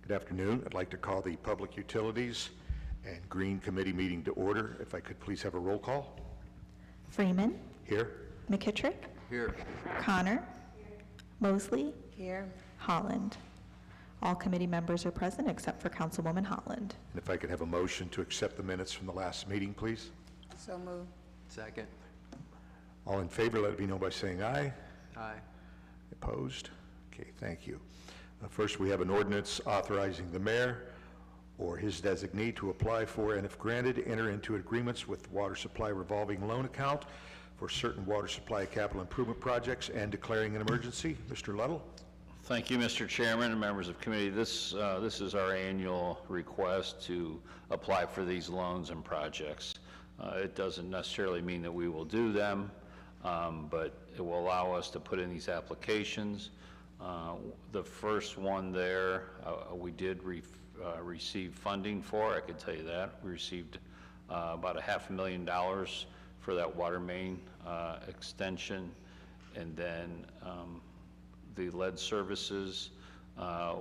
Good afternoon. I'd like to call the Public Utilities and Green Committee meeting to order. If I could please have a roll call. Freeman. Here. McKittrick. Here. Connor. Mosley. Here. Holland. All committee members are present except for Councilwoman Holland. And if I could have a motion to accept the minutes from the last meeting, please. So moved. Second. All in favor, let it be known by saying aye. Aye. Opposed? Okay, thank you. First, we have an ordinance authorizing the mayor or his designee to apply for, and if granted, enter into agreements with the water supply revolving loan account for certain water supply capital improvement projects and declaring an emergency. Mr. Luddle. Thank you, Mr. Chairman and members of committee. This is our annual request to apply for these loans and projects. It doesn't necessarily mean that we will do them, but it will allow us to put in these applications. The first one there, we did receive funding for, I could tell you that. We received about $500,000 for that water main extension, and then the lead services,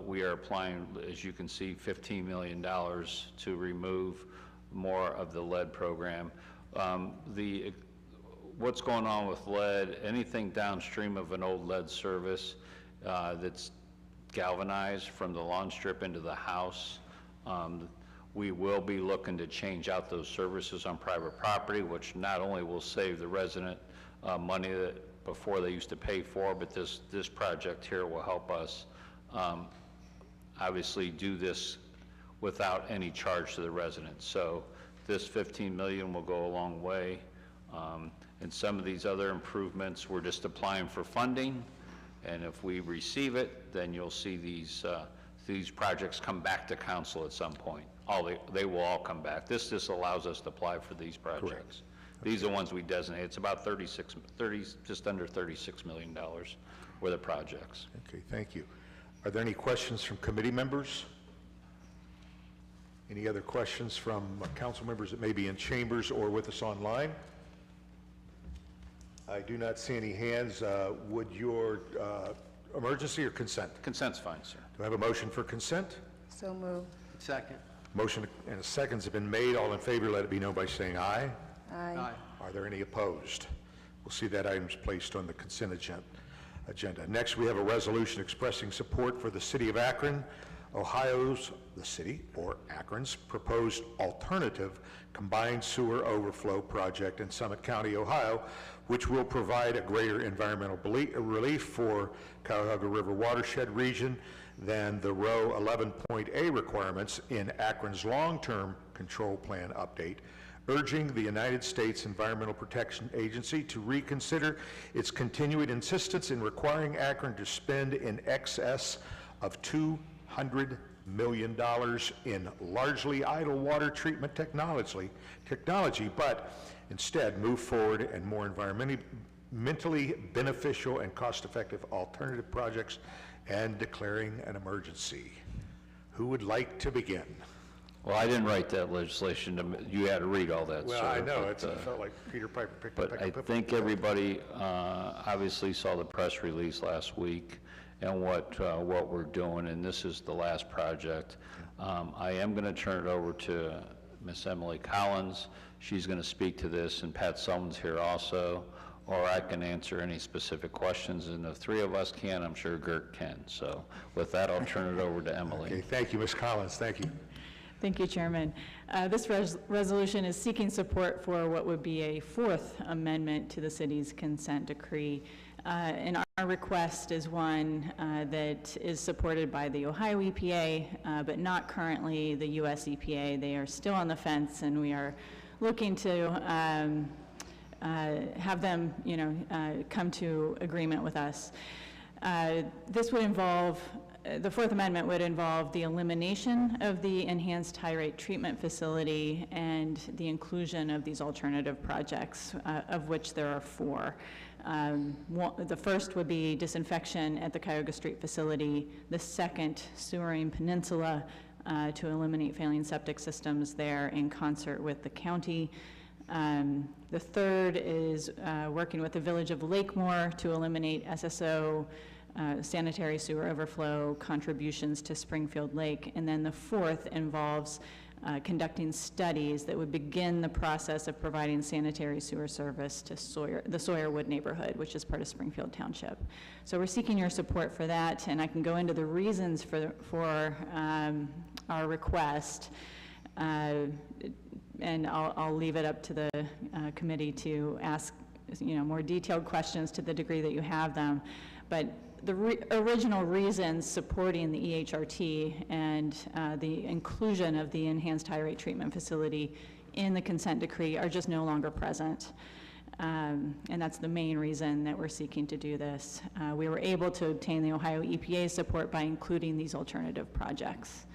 we are applying, as you can see, $15 million to remove more of the lead program. What's going on with lead, anything downstream of an old lead service that's galvanized from the lawn strip into the house, we will be looking to change out those services on private property, which not only will save the resident money that before they used to pay for, but this project here will help us obviously do this without any charge to the residents. So this $15 million will go a long way. And some of these other improvements, we're just applying for funding, and if we receive it, then you'll see these projects come back to council at some point. They will all come back. This just allows us to apply for these projects. Correct. These are the ones we designate. It's about just under $36 million worth of projects. Okay, thank you. Are there any questions from committee members? Any other questions from council members that may be in chambers or with us online? I do not see any hands. Would your emergency or consent? Consent's fine, sir. Do I have a motion for consent? So moved. Second. Motion and a second have been made. All in favor, let it be known by saying aye. Aye. Are there any opposed? We'll see that item's placed on the consent agenda. Next, we have a resolution expressing support for the City of Akron, Ohio's, the city or Akron's proposed alternative combined sewer overflow project in Summit County, Ohio, which will provide a greater environmental relief for Cuyahoga River watershed region than the row 11.A requirements in Akron's long-term control plan update, urging the United States Environmental Protection Agency to reconsider its continuing insistence in requiring Akron to spend in excess of $200 million in largely idle water treatment technology, but instead move forward and more environmentally beneficial and cost-effective alternative projects and declaring an emergency. Who would like to begin? Well, I didn't write that legislation. You had to read all that, Well, sir. I know, but, it felt like Peter Piper picked But I think everybody obviously saw the press release last week and what we're doing, and this is the last project. I am going to turn it over to Miss Emily Collins. She's going to speak to this, and Pat Sullivan's here also, or I can answer any specific questions, and if three of us can, I'm sure Gert can. So with that, I'll turn it over to Emily. Okay, thank you, Ms. Collins, thank you. Thank you, Chairman. This resolution is seeking support for what would be a fourth amendment to the city's consent decree. And our request is one that is supported by the Ohio EPA, but not currently the US EPA. They are still on the fence, and we are looking to have them, come to agreement with us. This would involve, the Fourth Amendment would involve the elimination of the enhanced high rate treatment facility and the inclusion of these alternative projects, of which there are four. The first would be disinfection at the Cuyahoga Street facility. The second, sewering Peninsula to eliminate failing septic systems there in concert with the county. The third is working with the village of Lakemore to eliminate SSO sanitary sewer overflow contributions to Springfield Lake. And then the fourth involves conducting studies that would begin the process of providing sanitary sewer service to the Sawyerwood neighborhood, which is part of Springfield Township. So we're seeking your support for that, and I can go into the reasons for our request, and I'll leave it up to the committee to ask, more detailed questions to the degree that you have them. But the original reasons supporting the EHRT and the inclusion of the enhanced high rate treatment facility in the consent decree are just no longer present. And that's the main reason that we're seeking to do this. We were able to obtain the Ohio EPA support by including these alternative projects.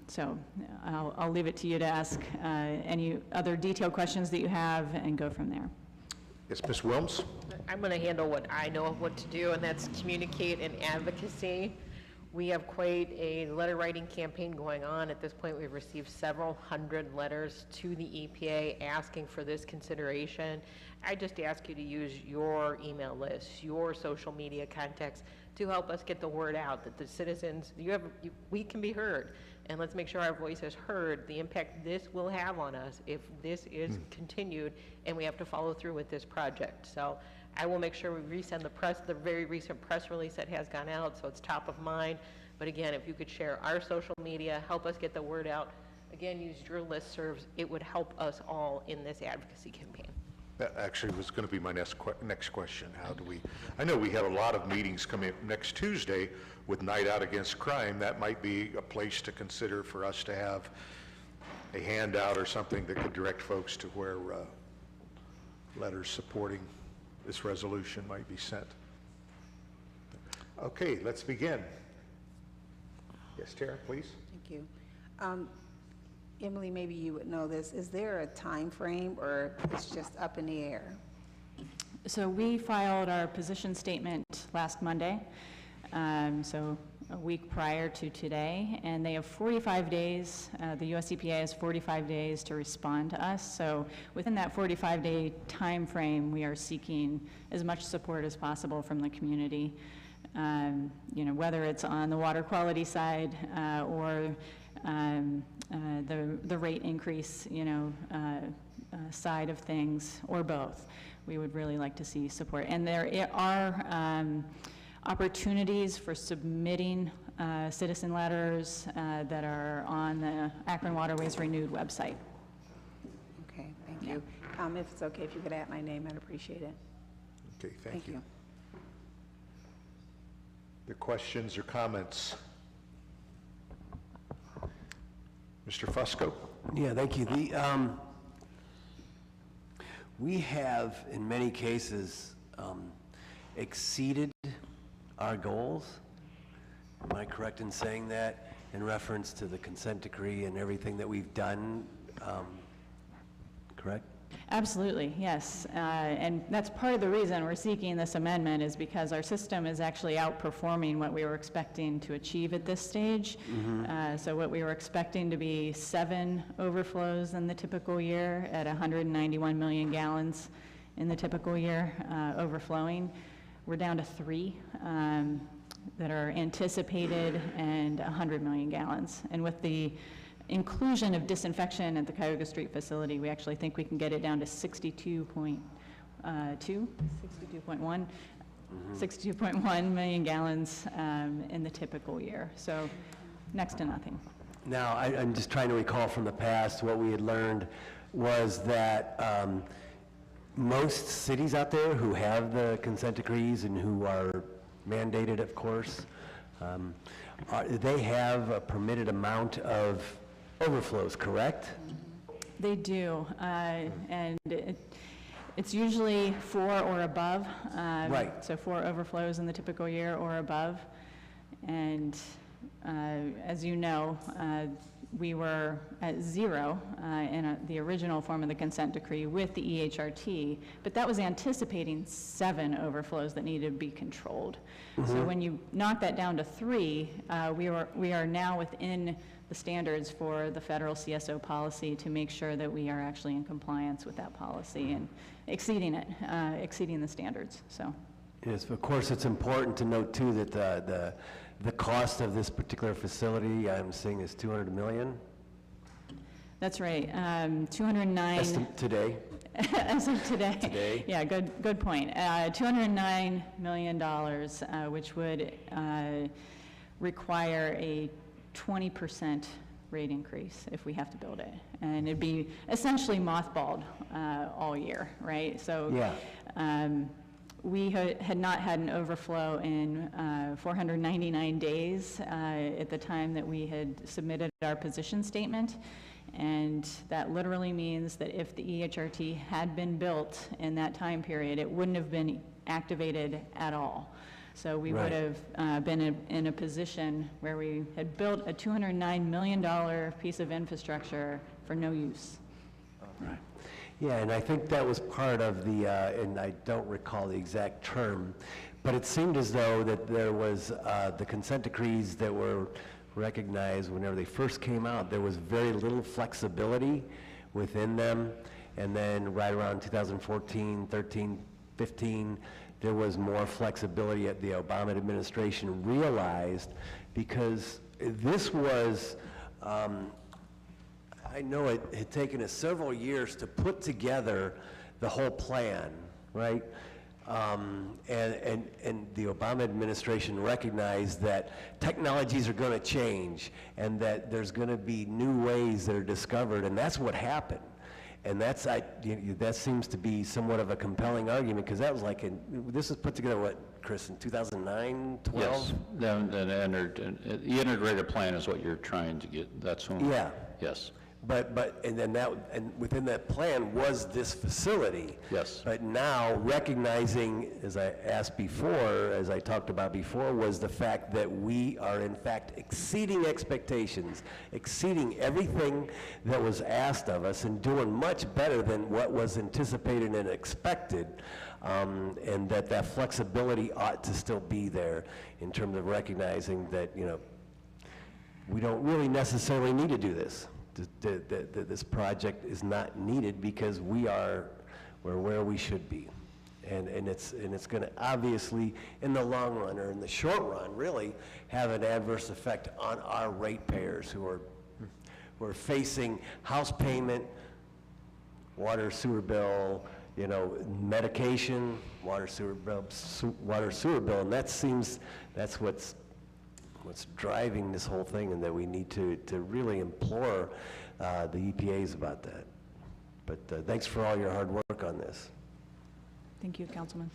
So I'll leave it to you to ask any other detailed questions that you have and go from there. Yes, Ms. Wilms? I'm going to handle what I know of what to do, and that's communicate and advocacy. We have quite a letter writing campaign going on. At this point, we've received several hundred letters to the EPA asking for this consideration. I just ask you to use your email list, your social media contacts to help us get the word out that the citizens, we can be heard. And let's make sure our voice is heard, the impact this will have on us if this is continued and we have to follow through with this project. So I will make sure we resend the very recent press release that has gone out so it's top of mind. But again, if you could share our social media, help us get the word out. Again, use your listservs. It would help us all in this advocacy campaign. That actually was going to be my next question. How do we, I know we have a lot of meetings coming up next Tuesday with Night Out Against Crime. That might be a place to consider for us to have a handout or something that could direct folks to where letters supporting this resolution might be sent. Okay, let's begin. Yes, Tara, please. Thank you. Emily, maybe you would know this. Is there a time frame, or it's just up in the air? So we filed our position statement last Monday, so a week prior to today, and they have 45 days. The US EPA has 45 days to respond to us. So within that 45-day time frame, we are seeking as much support as possible from the community. Whether it's on the water quality side or the rate increase, side of things, or both. We would really like to see support. And there are opportunities for submitting citizen letters that are on the Akron Waterways Renewed website. Okay, thank you. If it's okay, if you could add my name, I'd appreciate it. Okay, thank you. The questions or comments? Mr. Fusco? Yeah, thank you. We have, in many cases, exceeded our goals. Am I correct in saying that, in reference to the consent decree and everything that we've done? Correct? Absolutely, yes. And that's part of the reason we're seeking this amendment, is because our system is actually outperforming what we were expecting to achieve at this stage. So what we were expecting to be 7 overflows in the typical year at 191 million gallons in the typical year overflowing, we're down to 3 that are anticipated, and 100 million gallons. And with the inclusion of disinfection at the Cuyahoga Street facility, we actually think we can get it down to 62.1 million gallons in the typical year. So next to nothing. Now, I'm just trying to recall from the past, what we had learned was that most cities out there who have the consent decrees and who are mandated, of course, they have a permitted amount of overflows, correct? They do, and it's usually 4 or above. Right. So 4 overflows in the typical year or above. And as you know, we were at 0 in the original form of the consent decree with the EHRT, but that was anticipating 7 overflows that needed to be controlled. So when you knock that down to 3, we are now within the standards for the federal CSO policy to make sure that we are actually in compliance with that policy and exceeding it, exceeding the standards. So. Yes, of course, it's important to note too that the cost of this particular facility, I'm seeing is 200 million. That's right, 209. Today. As of today. Today. Yeah, good point. $209 million, which would require a 20% rate increase if we have to build it. And it'd be essentially mothballed all year, right? So Yeah. We had not had an overflow in 499 days at the time that we had submitted our position statement. And that literally means that if the EHRT had been built in that time period, it wouldn't have been activated at all. So we would have been in a position where we had built a $209 million piece of infrastructure for no use. Right. Yeah, and I think that was part of the, and I don't recall the exact term, but it seemed as though that there was the consent decrees that were recognized whenever they first came out, there was very little flexibility within them. And then right around 2014, 13, 15, there was more flexibility at the Obama administration realized, because this was, I know it had taken us several years to put together the whole plan, right? And the Obama administration recognized that technologies are going to change and that there's going to be new ways that are discovered, and that's what happened. And that's, that seems to be somewhat of a compelling argument, because that was like, this was put together, what, Chris, in 2009, 12? Yes, the integrated plan is what you're trying to get, that's when. Yeah. Yes. And then and within that plan was this facility. Yes. But now recognizing, as I asked before, as I talked about before, was the fact that we are in fact exceeding expectations, exceeding everything that was asked of us, and doing much better than what was anticipated and expected. And that flexibility ought to still be there in terms of recognizing that, we don't really necessarily need to do this. This project is not needed because we're where we should be. And it's going to obviously, in the long run or in the short run, really have an adverse effect on our ratepayers who are facing house payment, water sewer bill, medication, water sewer bill, and that's what's driving this whole thing, and that we need to really implore the EPAs about that. But thanks for all your hard work on this. Thank you, Councilman.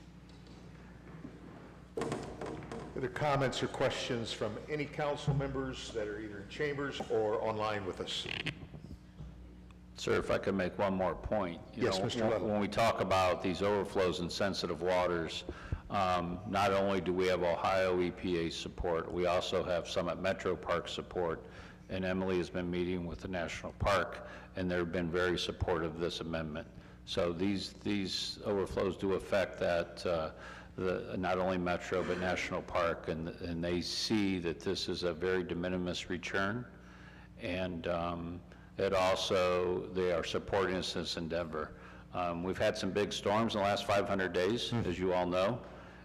Other comments or questions from any council members that are either in chambers or online with us? Sir, if I could make one more point. Yes, Mr. Little. When we talk about these overflows in sensitive waters, not only do we have Ohio EPA support, we also have Summit Metro Park support, and Emily has been meeting with the National Park, and they've been very supportive of this amendment. So these overflows do affect that, not only Metro, but National Park, and they see that this is a very de minimis return, and it also, they are supporting us in this endeavor. We've had some big storms in the last 500 days, as you all know.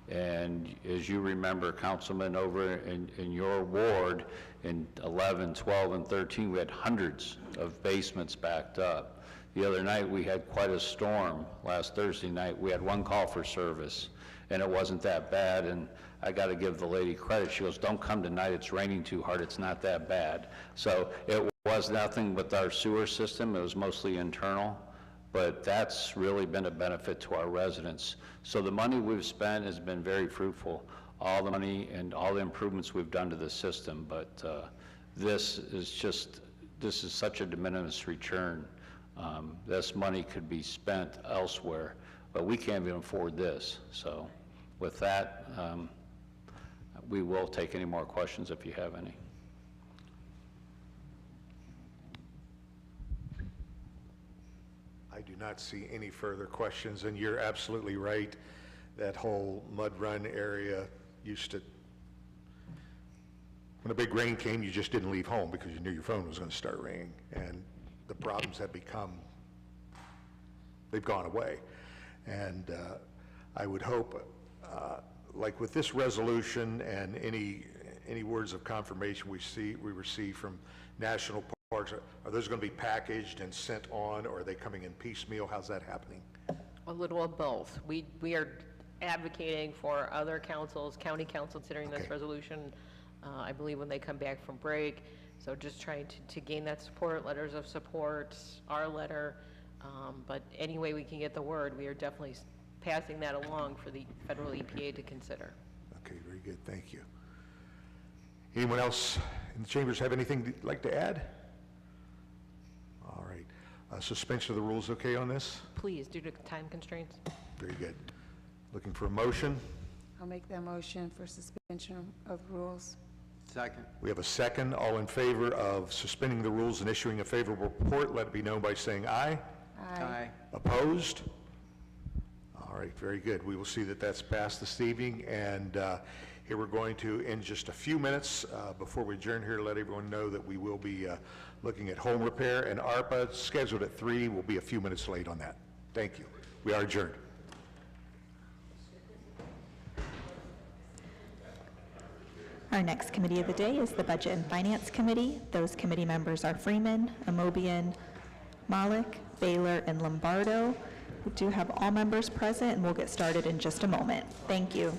And as you remember, Councilman, over in your ward in 11, 12, and 13, we had hundreds of basements backed up. The other night, we had quite a storm. Last Thursday night, we had one call for service, and it wasn't that bad. And I got to give the lady credit. She goes, "Don't come tonight. It's raining too hard. It's not that bad." So it was nothing with our sewer system. It was mostly internal. But that's really been a benefit to our residents. So the money we've spent has been very fruitful, all the money and all the improvements we've done to the system, but this is such a de minimis return. This money could be spent elsewhere, but we can't even afford this. So with that, we will take any more questions if you have any. I do not see any further questions, and you're absolutely right. That whole Mud Run area used to, when a big rain came, you just didn't leave home because you knew your phone was going to start ringing, and the problems have they've gone away. And I would hope like with this resolution and any words of confirmation we receive from national parks, are those going to be packaged and sent on, or are they coming in piecemeal? How's that happening? A little of both. We are advocating for other councils, county council considering this Okay. resolution, I believe when they come back from break. So just trying to gain that support, letters of support, our letter. But any way we can get the word, we are definitely passing that along for the federal EPA to consider. Okay, very good, thank you. Anyone else in the chambers have anything they'd like to add? All right, suspension of the rules okay on this? Please, due to time constraints. Very good. Looking for a motion? I'll make that motion for suspension of rules. Second. We have a second. All in favor of suspending the rules and issuing a favorable report, let it be known by saying aye. Aye. Opposed? All right, very good. We will see that that's passed this evening, and here we're going to, in just a few minutes, before we adjourn here, let everyone know that we will be looking at home repair, and ARPA, scheduled at 3, will be a few minutes late on that. Thank you. We are adjourned. Our next committee of the day is the Budget and Finance Committee. Those committee members are Freeman, Amobian, Malik, Baylor, and Lombardo. We do have all members present, and we'll get started in just a moment. Thank you.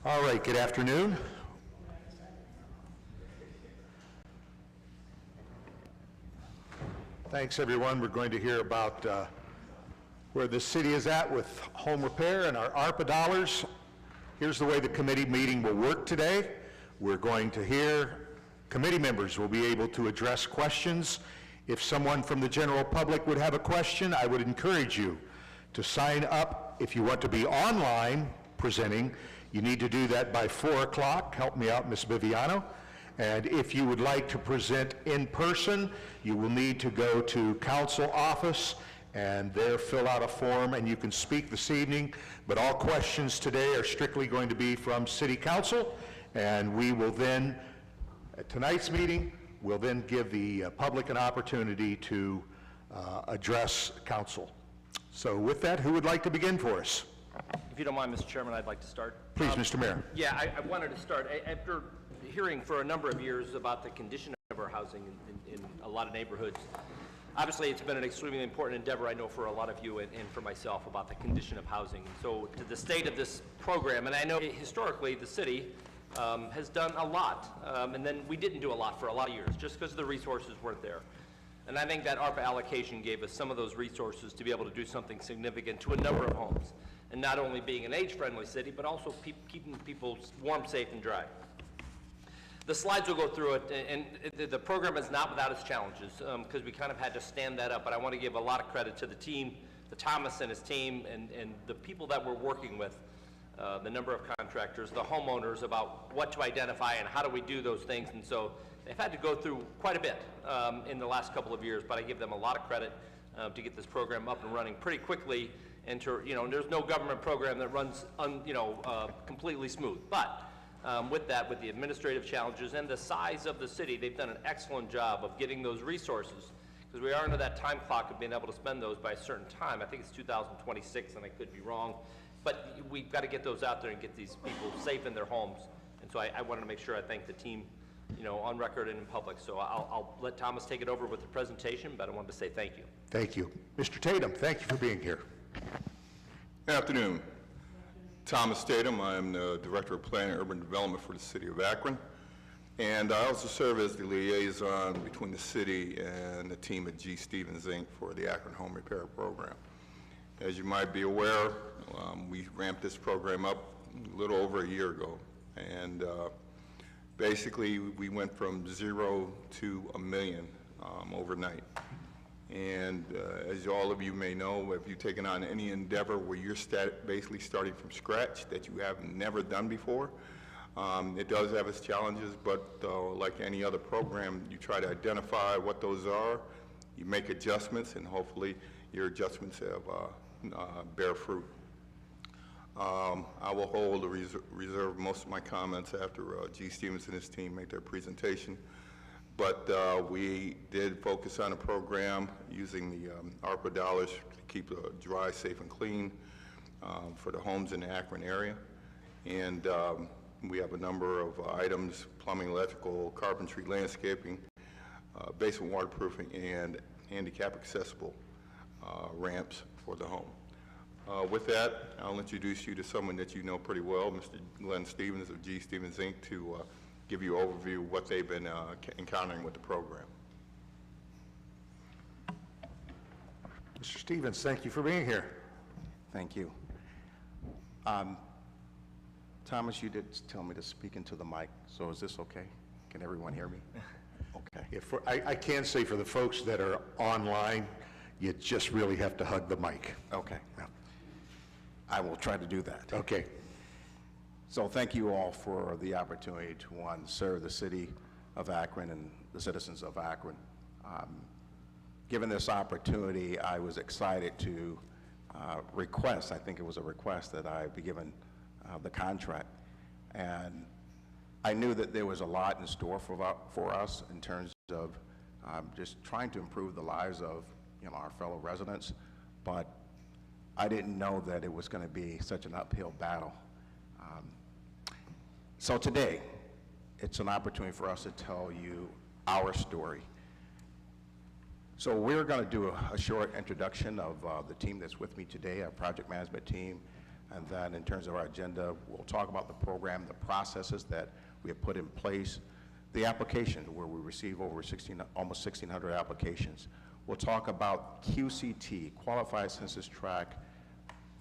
All right, good afternoon. Thanks, everyone. We're going to hear about where the city is at with home repair and our ARPA dollars. Here's the way the committee meeting will work today. We're going to hear committee members will be able to address questions. If someone from the general public would have a question, I would encourage you to sign up. If you want to be online presenting, you need to do that by 4 o'clock. Help me out, Ms. Viviano. And if you would like to present in person, you will need to go to council office and there fill out a form, and you can speak this evening. But all questions today are strictly going to be from City Council, and we will then, at tonight's meeting, we'll then give the public an opportunity to address council. So with that, who would like to begin for us? If you don't mind, Mr. Chairman, I'd like to start. Please, Mr. Mayor. Yeah, I wanted to start. After hearing for a number of years about the condition of our housing in a lot of neighborhoods, obviously it's been an extremely important endeavor, I know, for a lot of you and for myself, about the condition of housing. And so to the state of this program, and I know historically the city has done a lot, and then we didn't do a lot for a lot of years, just because the resources weren't there. And I think that ARPA allocation gave us some of those resources to be able to do something significant to a number of homes, and not only being an age-friendly city, but also keeping people warm, safe, and dry. The slides will go through it, and the program is not without its challenges, because we kind of had to stand that up, but I want to give a lot of credit to the team, to Thomas and his team, and the people that we're working with, the number of contractors, the homeowners, about what to identify and how do we do those things. And so they've had to go through quite a bit in the last couple of years, but I give them a lot of credit to get this program up and running pretty quickly. And to, there's no government program that runs completely smooth. But with that, with the administrative challenges and the size of the city, they've done an excellent job of getting those resources, because we are under that time clock of being able to spend those by a certain time. I think it's 2026, and I could be wrong. But we've got to get those out there and get these people safe in their homes. And so I wanted to make sure I thank the team, on record and in public. So I'll let Thomas take it over with the presentation, but I wanted to say thank you. Thank you. Mr. Tatum, thank you for being here. Good afternoon. Thomas Tatum. I am the Director of Planning and Urban Development for the City of Akron. And I also serve as the liaison between the city and the team at G. Stevens, Inc. for the Akron Home Repair Program. As you might be aware, we ramped this program up a little over a year ago. And basically, we went from 0 to 1 million overnight. And as all of you may know, if you've taken on any endeavor where you're basically starting from scratch that you have never done before, it does have its challenges, but like any other program, you try to identify what those are, you make adjustments, and hopefully your adjustments have bear fruit. I will hold reserve most of my comments after G. Stevens and his team make their presentation. But we did focus on a program using the ARPA dollars to keep dry, safe, and clean for the homes in the Akron area. And we have a number of items: plumbing, electrical, carpentry, landscaping, basement waterproofing, and handicap accessible ramps for the home. With that, I'll introduce you to someone that you know pretty well, Mr. Glenn Stevens of G. Stevens, Inc., to give you an overview of what they've been encountering with the program. Mr. Stevens, thank you for being here. Thank you. Thomas, you did tell me to speak into the mic, so is this okay? Can everyone hear me? Okay. If I can say for the folks that are online, you just really have to hug the mic. Okay. Yeah. I will try to do that. Okay. So thank you all for the opportunity to, one, serve the city of Akron and the citizens of Akron. Given this opportunity, I was excited to request, I think it was a request, that I be given the contract. And I knew that there was a lot in store for us in terms of just trying to improve the lives of our fellow residents, but I didn't know that it was going to be such an uphill battle. So today, it's an opportunity for us to tell you our story. So we're going to do a short introduction of the team that's with me today, our project management team, And then in terms of our agenda, we'll talk about the program, the processes that we have put in place, the application where we receive over almost 1,600 applications. We'll talk about QCT, Qualified Census Tract,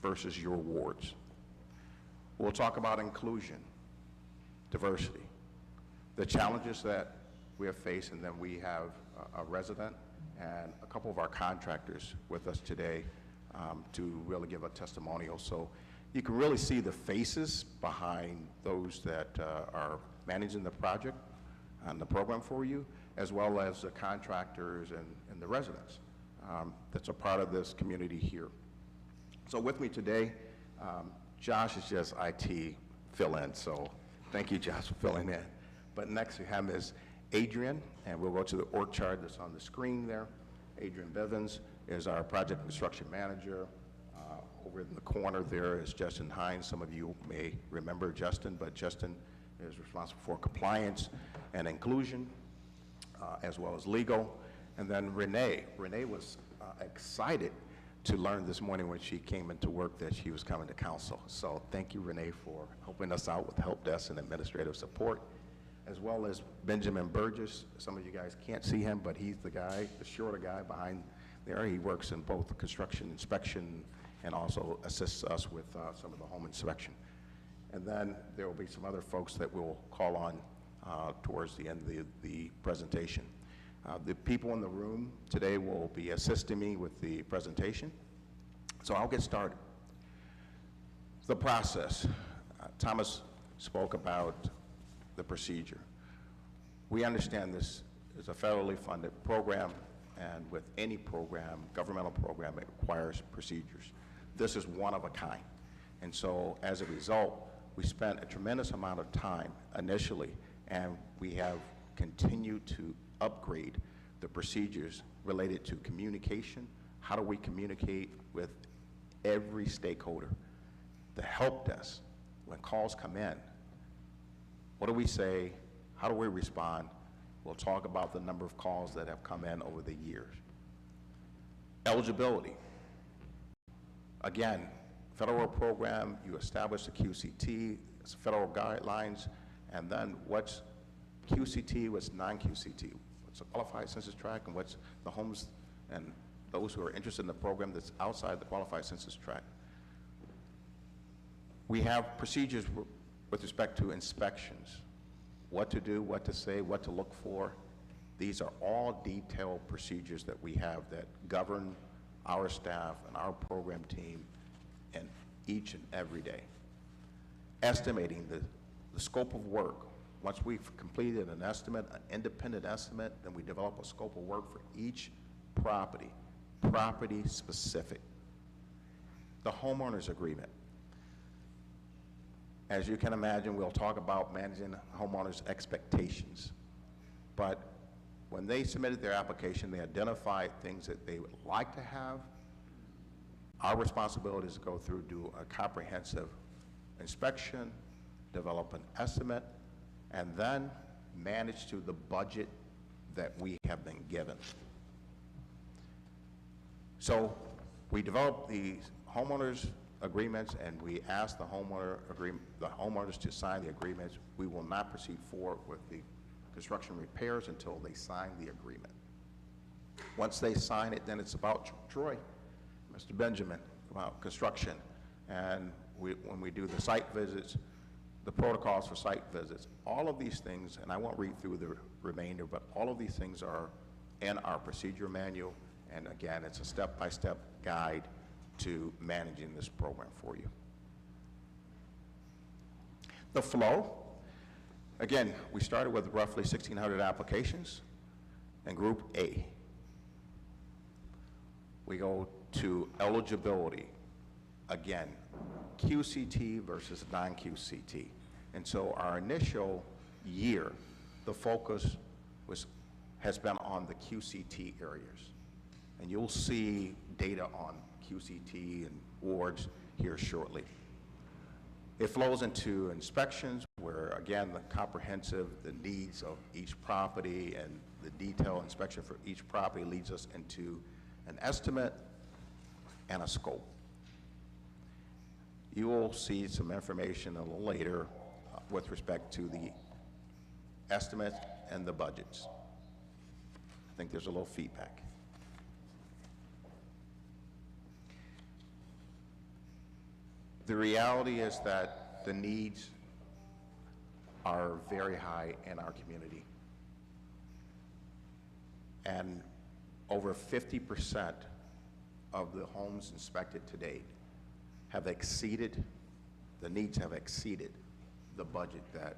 versus your wards. We'll talk about inclusion, diversity, the challenges that we have faced, and then we have a resident and a couple of our contractors with us today to really give a testimonial. So you can really see the faces behind those that are managing the project and the program for you, as well as the contractors and the residents that's a part of this community here. So with me today, Josh is just IT fill-in, so thank you, Josh, for filling in. But next we have is Adrian, and we'll go to the org chart that's on the screen there. Adrian Bivens is our project construction manager. Over in the corner there is Justin Hines. Some of you may remember Justin, but Justin is responsible for compliance and inclusion, as well as legal. And then Renee. Renee was excited to learn this morning when she came into work that she was coming to council. So thank you, Renee, for helping us out with help desk and administrative support, as well as Benjamin Burgess. Some of you guys can't see him, but he's the guy, the shorter guy behind there. He works in both construction inspection and also assists us with some of the home inspection. And then there will be some other folks that we'll call on towards the end of the presentation. The people in the room today will be assisting me with the presentation. So I'll get started. The process. Thomas spoke about the procedure. We understand this is a federally funded program, and with any program, governmental program, it requires procedures. This is one of a kind. And so as a result, we spent a tremendous amount of time initially, and we have continued to upgrade the procedures related to communication. How do we communicate with every stakeholder? The help desk, when calls come in, what do we say? How do we respond? We'll talk about the number of calls that have come in over the years. Eligibility. Again, federal program, you establish the QCT, it's federal guidelines, and then what's QCT, what's non-QCT, what's a qualified census tract, and what's the homes and those who are interested in the program that's outside the qualified census tract. We have procedures with respect to inspections, what to do, what to say, what to look for. These are all detailed procedures that we have that govern our staff and our program team and each and every day. Estimating the scope of work. Once we've completed an estimate, an independent estimate, then we develop a scope of work for each property, property specific. The homeowners agreement. As you can imagine, we'll talk about managing homeowners' expectations. But when they submitted their application, they identified things that they would like to have. Our responsibility is to go through, do a comprehensive inspection, develop an estimate, and then manage to the budget that we have been given. So we develop these homeowners agreements, and we ask the homeowners to sign the agreements. We will not proceed forward with the construction repairs until they sign the agreement. Once they sign it, then it's about Troy, Mr. Benjamin, about construction. And when we do the site visits, the protocols for site visits, all of these things, and I won't read through the remainder, but all of these things are in our procedure manual. And again, it's a step-by-step guide to managing this program for you. The flow, again, we started with roughly 1,600 applications in Group A. We go to eligibility, again, QCT versus non-QCT. And so our initial year, the focus has been on the QCT areas. And you'll see data on QCT and wards here shortly. It flows into inspections where, again, the comprehensive, the needs of each property and the detailed inspection for each property leads us into an estimate and a scope. You will see some information a little later with respect to the estimates and the budgets. I think there's a little feedback. The reality is that the needs are very high in our community. And over 50% of the homes inspected to date have exceeded, the needs have exceeded the budget that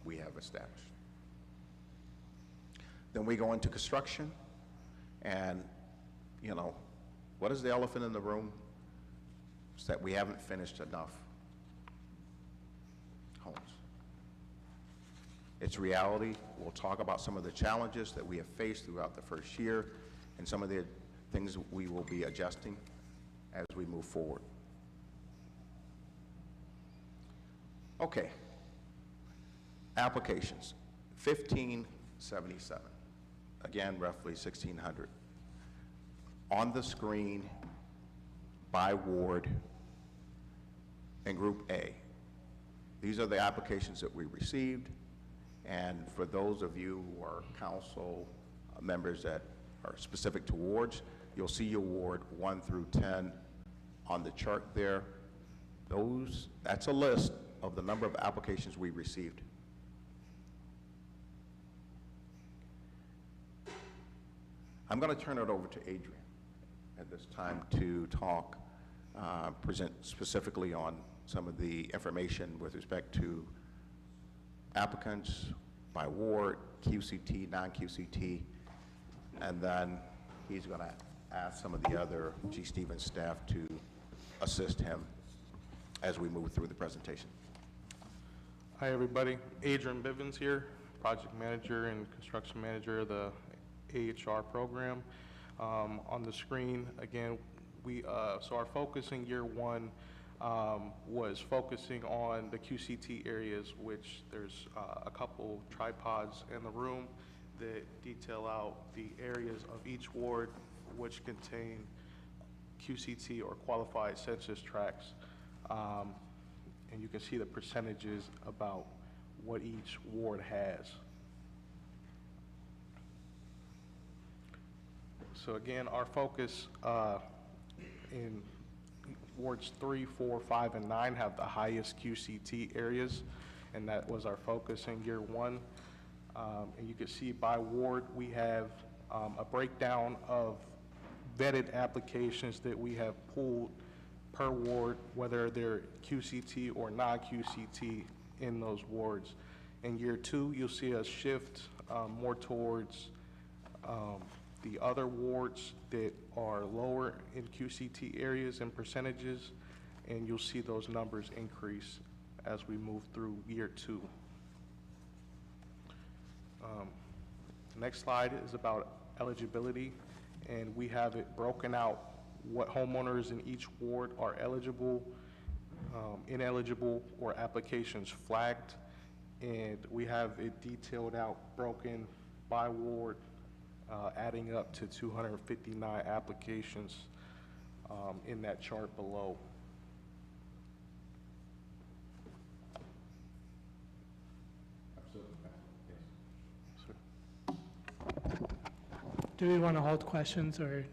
we have established. Then we go into construction, and, you know, what is the elephant in the room? It's that we haven't finished enough homes. It's reality. We'll talk about some of the challenges that we have faced throughout the first year and some of the things we will be adjusting as we move forward. Okay. Applications, 1577. Again, roughly 1,600. On the screen, by ward, and Group A. These are the applications that we received, and for those of you who are council members that are specific to wards, you'll see your ward 1 through 10 on the chart there. That's a list of the number of applications we received. I'm going to turn it over to Adrian at this time to talk, present specifically on some of the information with respect to applicants by ward, QCT, non-QCT, and then he's going to ask some of the other G. Stevens staff to assist him as we move through the presentation. Hi, everybody. Adrian Bivens here, project manager and construction manager of the AHR program. On the screen, again, so our focus in year one was focusing on the QCT areas, which there's a couple tripods in the room that detail out the areas of each ward which contain QCT or qualified census tracts. And you can see the percentages about what each ward has. So again, our focus in wards 3, 4, 5, and 9 have the highest QCT areas, and that was our focus in year one. And you can see by ward, we have a breakdown of vetted applications that we have pulled per ward, whether they're QCT or non-QCT in those wards. In year two, you'll see us shift more towards the other wards that are lower in QCT areas and percentages, and you'll see those numbers increase as we move through year two. The next slide is about eligibility, and we have it broken out what homeowners in each ward are eligible, ineligible, or applications flagged, and we have it detailed out, broken by ward, adding up to 259 applications in that chart below. Do we want to hold questions, or?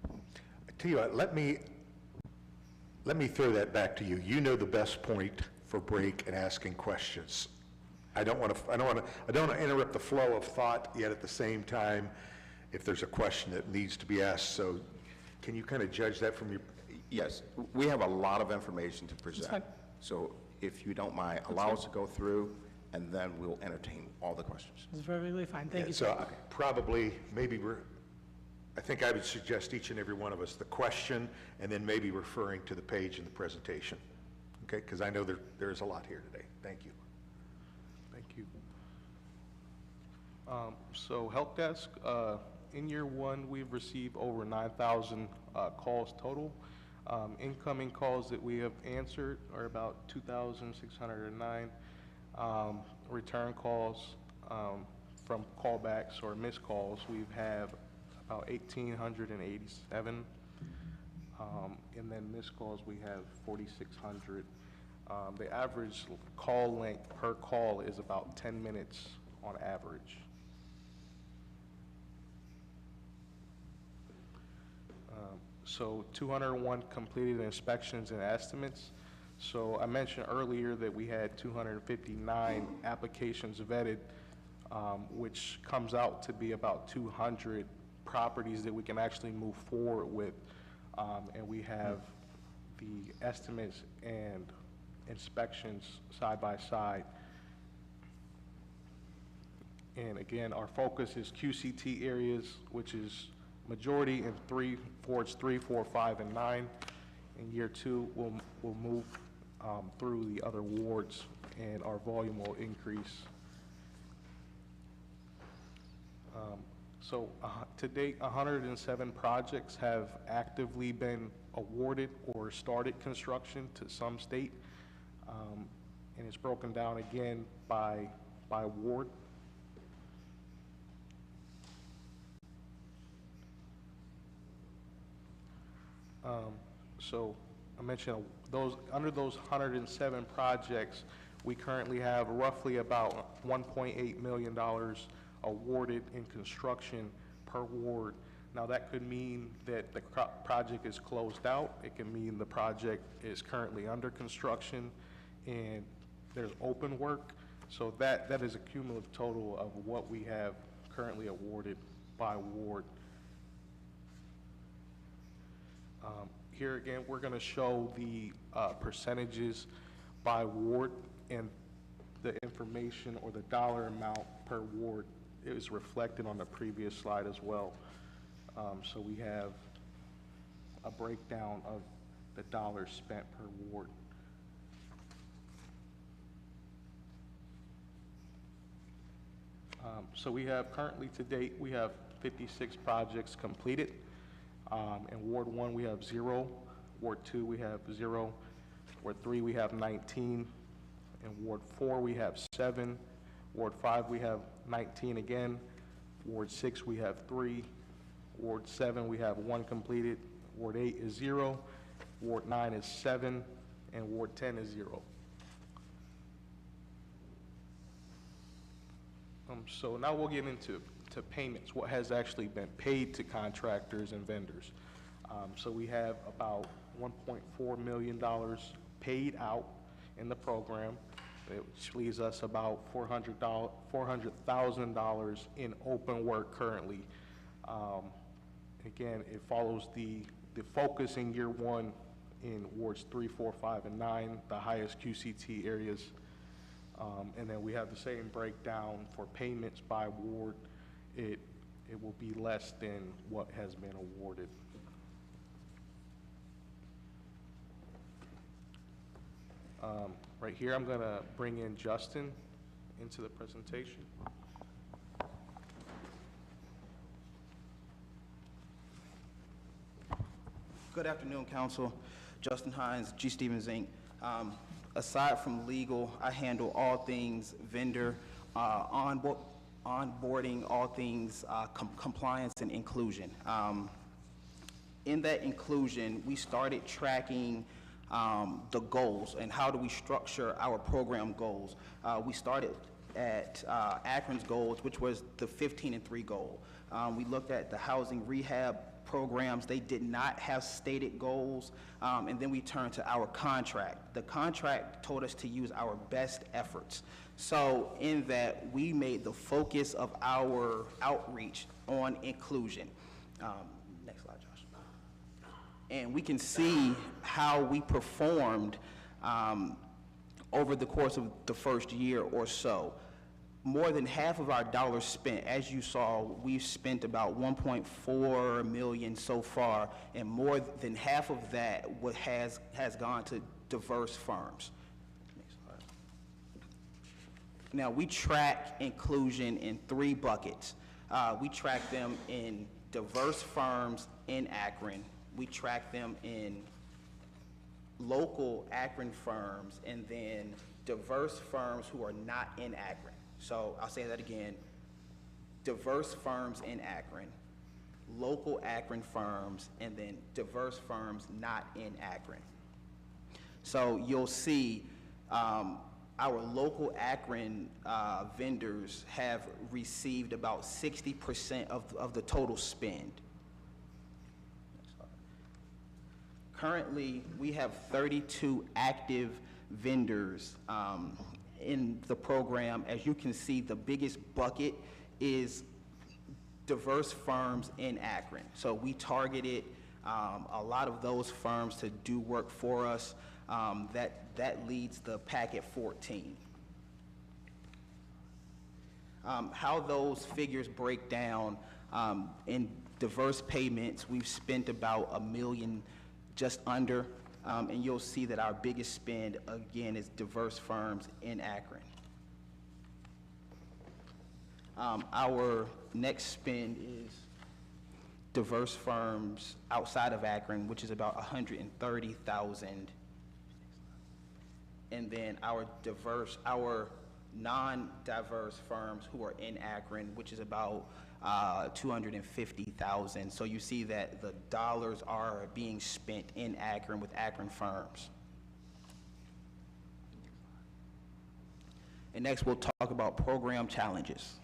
I tell you what, let me throw that back to you. You know the best point for break and asking questions. I don't want to interrupt the flow of thought, yet at the same time, if there's a question that needs to be asked. So can you kind of judge that from your? Yes, we have a lot of information to present. So if you don't mind, allow us to go through, and then we'll entertain all the questions. It's perfectly fine. Thank you. So probably, maybe I think I would suggest each and every one of us the question, and then maybe referring to the page in the presentation. Okay, because I know there's a lot here today. Thank you. Thank you. So help desk, in year one, we've received over 9,000 calls total. Incoming calls that we have answered are about 2,609. Return calls from callbacks or missed calls, we've had about 1,887. And then missed calls, we have 4,600. The average call length per call is about 10 minutes on average. So 201 completed inspections and estimates. So I mentioned earlier that we had 259 applications vetted, which comes out to be about 200 properties that we can actually move forward with. And we have the estimates and inspections side by side. And again, our focus is QCT areas, which is majority in wards 3, 4, 5, and 9. In year 2, we'll move through the other wards, and our volume will increase. So to date, 107 projects have actively been awarded or started construction to some state, and it's broken down again by ward. So I mentioned under those 107 projects, we currently have roughly about $1.8 million awarded in construction per ward. Now that could mean that the project is closed out. It can mean the project is currently under construction and there's open work. So that is a cumulative total of what we have currently awarded by ward. Here again, we're going to show the percentages by ward, and the information or the dollar amount per ward is reflected on the previous slide as well. So we have a breakdown of the dollars spent per ward. So we have currently to date, we have 56 projects completed. In Ward 1, we have 0. Ward 2, we have 0. Ward 3, we have 19. In Ward 4, we have 7. Ward 5, we have 19 again. Ward 6, we have 3. Ward 7, we have 1 completed. Ward 8 is 0. Ward 9 is 7. And Ward 10 is 0. So now we'll get into payments, what has actually been paid to contractors and vendors. So we have about $1.4 million paid out in the program, which leaves us about $400,000 in open work currently. Again, it follows the focus in year 1 in wards 3, 4, 5, and 9, the highest QCT areas. And then we have the same breakdown for payments by ward. It will be less than what has been awarded. Right here, I'm going to bring in Justin into the presentation. Good afternoon, Council. Justin Hines, G. Stevens, Inc. Aside from legal, I handle all things vendor, onboarding, all things compliance and inclusion. In that inclusion, we started tracking the goals and how do we structure our program goals. We started at Akron's goals, which was the 15-3 goal. We looked at the housing rehab programs. They did not have stated goals, and then we turned to our contract. The contract told us to use our best efforts. So in that, we made the focus of our outreach on inclusion. Next slide, Josh. And we can see how we performed over the course of the first year or so. More than half of our dollars spent, as you saw, we've spent about $1.4 million so far, and more than half of that has gone to diverse firms. Now, we track inclusion in 3 buckets. We track them in diverse firms in Akron. We track them in local Akron firms, and then diverse firms who are not in Akron. So I'll say that again, diverse firms in Akron, local Akron firms, and then diverse firms not in Akron. So you'll see our local Akron vendors have received about 60% of the total spend. Currently, we have 32 active vendors in the program. As you can see, the biggest bucket is diverse firms in Akron. So we targeted a lot of those firms to do work for us. That leads the pack at 14. How those figures break down, in diverse payments, we've spent about $1 million, just under, and you'll see that our biggest spend, again, is diverse firms in Akron. Our next spend is diverse firms outside of Akron, which is about $130,000. And then our non-diverse firms who are in Akron, which is about $250,000. So you see that the dollars are being spent in Akron with Akron firms. And next, we'll talk about program challenges.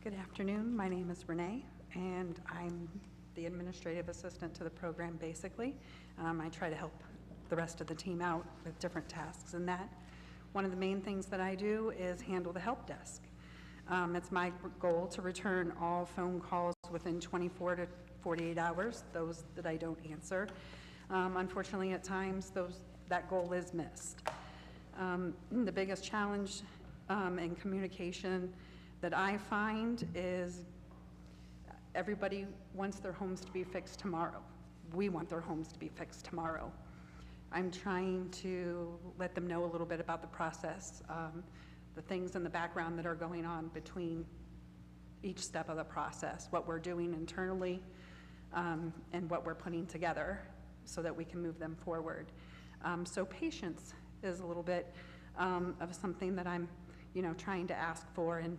Good afternoon. My name is Renee, and I'm the administrative assistant to the program, basically. I try to help the rest of the team out with different tasks in that. One of the main things that I do is handle the help desk. It's my goal to return all phone calls within 24 to 48 hours, those that I don't answer. Unfortunately, at times, that goal is missed. The biggest challenge in communication that I find is everybody wants their homes to be fixed tomorrow. We want their homes to be fixed tomorrow. I'm trying to let them know a little bit about the process, the things in the background that are going on between each step of the process, what we're doing internally, and what we're putting together so that we can move them forward. So patience is a little bit of something that I'm trying to ask for, and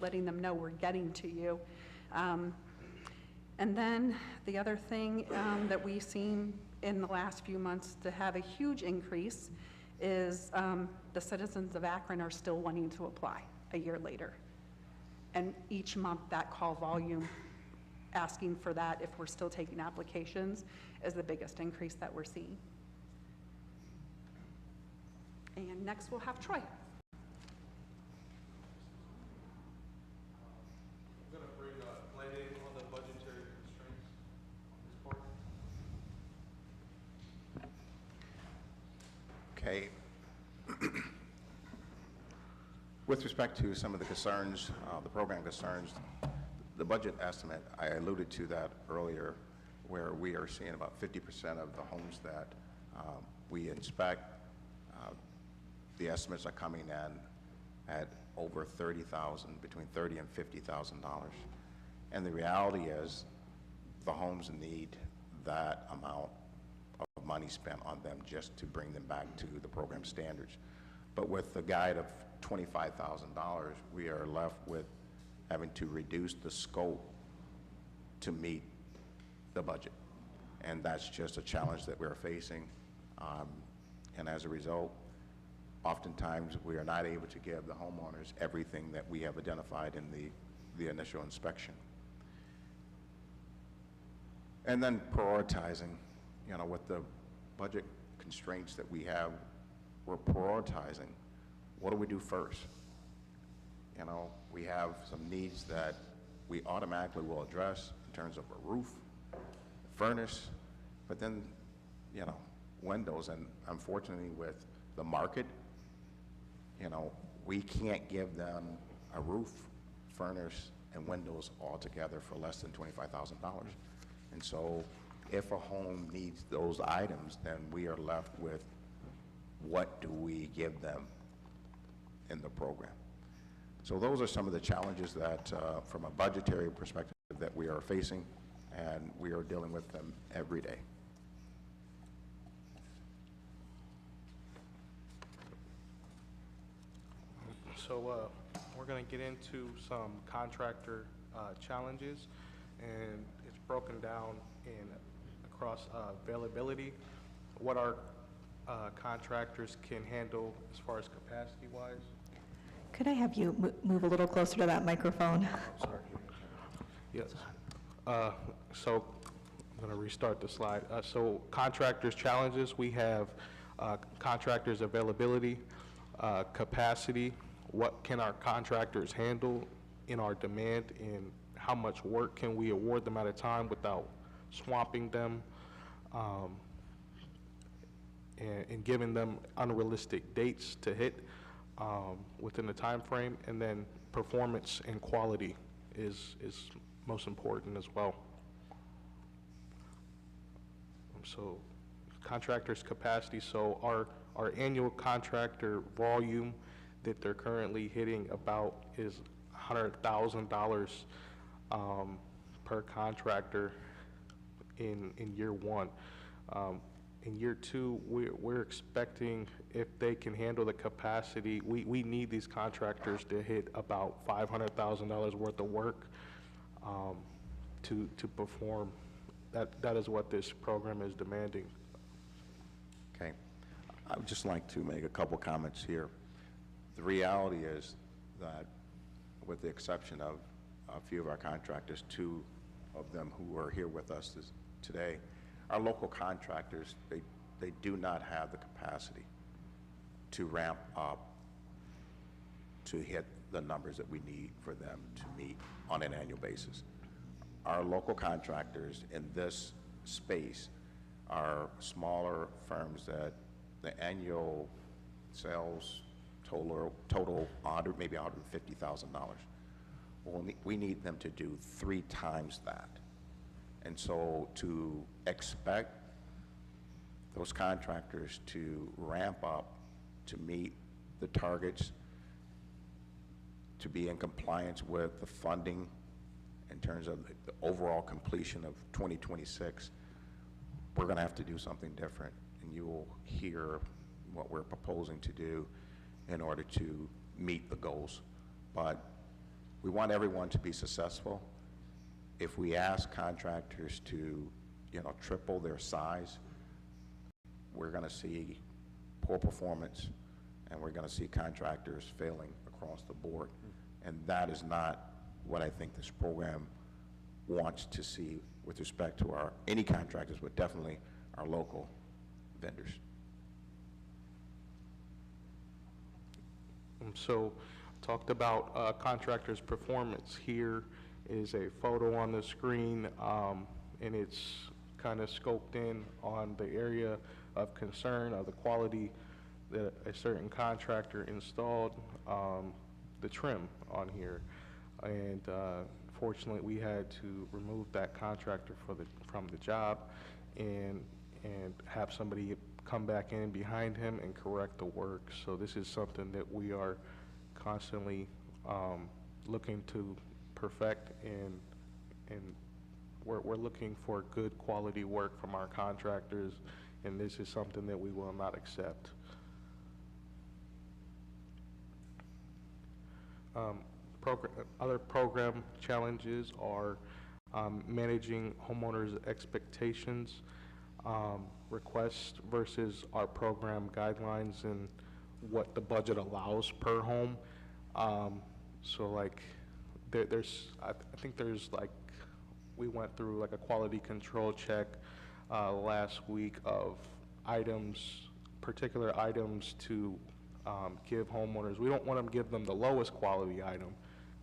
letting them know we're getting to you. And then the other thing that we've seen in the last few months to have a huge increase is the citizens of Akron are still wanting to apply a year later. And each month that call volume asking for that, if we're still taking applications, is the biggest increase that we're seeing. And next we'll have Troy. Okay. With respect to some of the concerns, the program concerns, the budget estimate, I alluded to that earlier, where we are seeing about 50% of the homes that we inspect, the estimates are coming in at over $30,000, between $30,000 and $50,000. And the reality is the homes need that amount of money spent on them just to bring them back to the program standards. But with the guide of $25,000, we are left with having to reduce the scope to meet the budget. And that's just a challenge that we're facing. And as a result, oftentimes we are not able to give the homeowners everything that we have identified in the initial inspection. And then prioritizing, with the budget constraints that we have, we're prioritizing. What do we do first? We have some needs that we automatically will address in terms of a roof, furnace, but then, windows. And unfortunately with the market, we can't give them a roof, furnace, and windows all together for less than $25,000. And so if a home needs those items, then we are left with what do we give them in the program. So those are some of the challenges that, from a budgetary perspective, that we are facing, and we are dealing with them every day. so we're going to get into some contractor challenges, and it's broken down across availability, what our contractors can handle as far as capacity-wise. Could I have you move a little closer to that microphone? Sorry. Yes. So I'm going to restart the slide. So contractors' challenges, we have contractors' availability, capacity, what can our contractors handle in our demand, and how much work can we award them at a time without swamping them, and giving them unrealistic dates to hit within the time frame, and then performance and quality is most important as well. So contractors' capacity, so our annual contractor volume that they're currently hitting about is $100,000 per contractor in year one. In year two, we're expecting, if they can handle the capacity, we need these contractors to hit about $500,000 worth of work to perform. That is what this program is demanding. Okay. I would just like to make a couple comments here. The reality is that, with the exception of a few of our contractors, two of them who are here with us today, our local contractors, they do not have the capacity to ramp up to hit the numbers that we need for them to meet on an annual basis. Our local contractors in this space are smaller firms that the annual sales total 100, maybe $150,000. Well, we need them to do 3 times that. And so to expect those contractors to ramp up to meet the targets, to be in compliance with the funding in terms of the overall completion of 2026, we're going to have to do something different. And you will hear what we're proposing to do in order to meet the goals. But we want everyone to be successful. If we ask contractors to, triple their size, we're going to see poor performance, and we're going to see contractors failing across the board. And that is not what I think this program wants to see with respect to any contractors, but definitely our local vendors. So talked about contractors' performance. Here is a photo on the screen, and it's kind of scoped in on the area of concern of the quality that a certain contractor installed, the trim on here. And fortunately, we had to remove that contractor from the job and have somebody come back in behind him and correct the work. So this is something that we are constantly looking to perfect, and we're looking for good quality work from our contractors, and this is something that we will not accept. Other program challenges are managing homeowners' expectations, requests versus our program guidelines and what the budget allows per home. So like I think there's like, we went through like a quality control check last week of particular items to give homeowners. We don't want to give them the lowest quality item.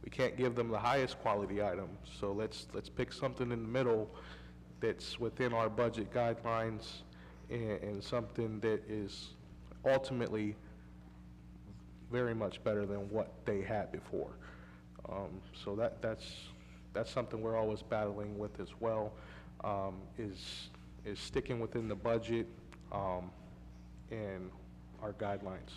We can't give them the highest quality item. So let's pick something in the middle that's within our budget guidelines, and something that is ultimately very much better than what they had before. So that's something we're always battling with as well, is sticking within the budget and our guidelines.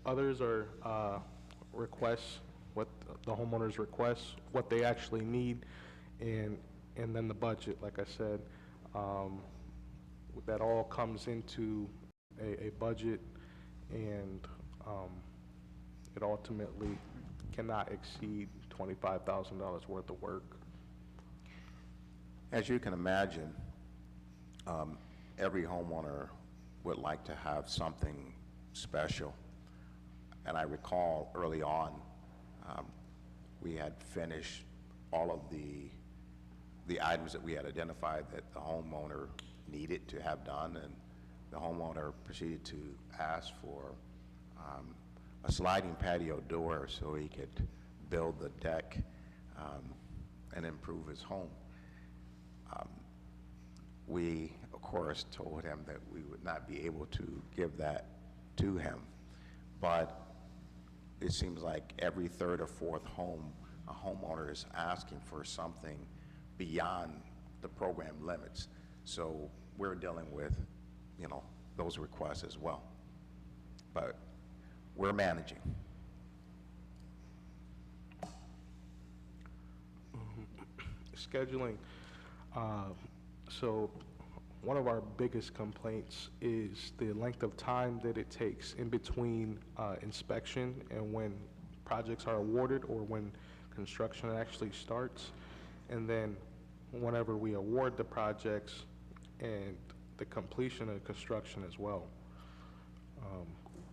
Others are requests, what the homeowners request, what they actually need, and then the budget, like I said. That all comes into a budget, and it ultimately cannot exceed $25,000 worth of work. As you can imagine, every homeowner would like to have something special. And I recall early on, we had finished all of the items that we had identified that the homeowner needed to have done, and the homeowner proceeded to ask for a sliding patio door so he could build the deck and improve his home. We, of course, told him that we would not be able to give that to him, but it seems like every third or fourth home, a homeowner is asking for something beyond the program limits. So we're dealing with, you know, those requests as well. But we're managing. Scheduling. So one of our biggest complaints is the length of time that it takes in between inspection and when projects are awarded or when construction actually starts. And then whenever we award the projects and the completion of construction as well.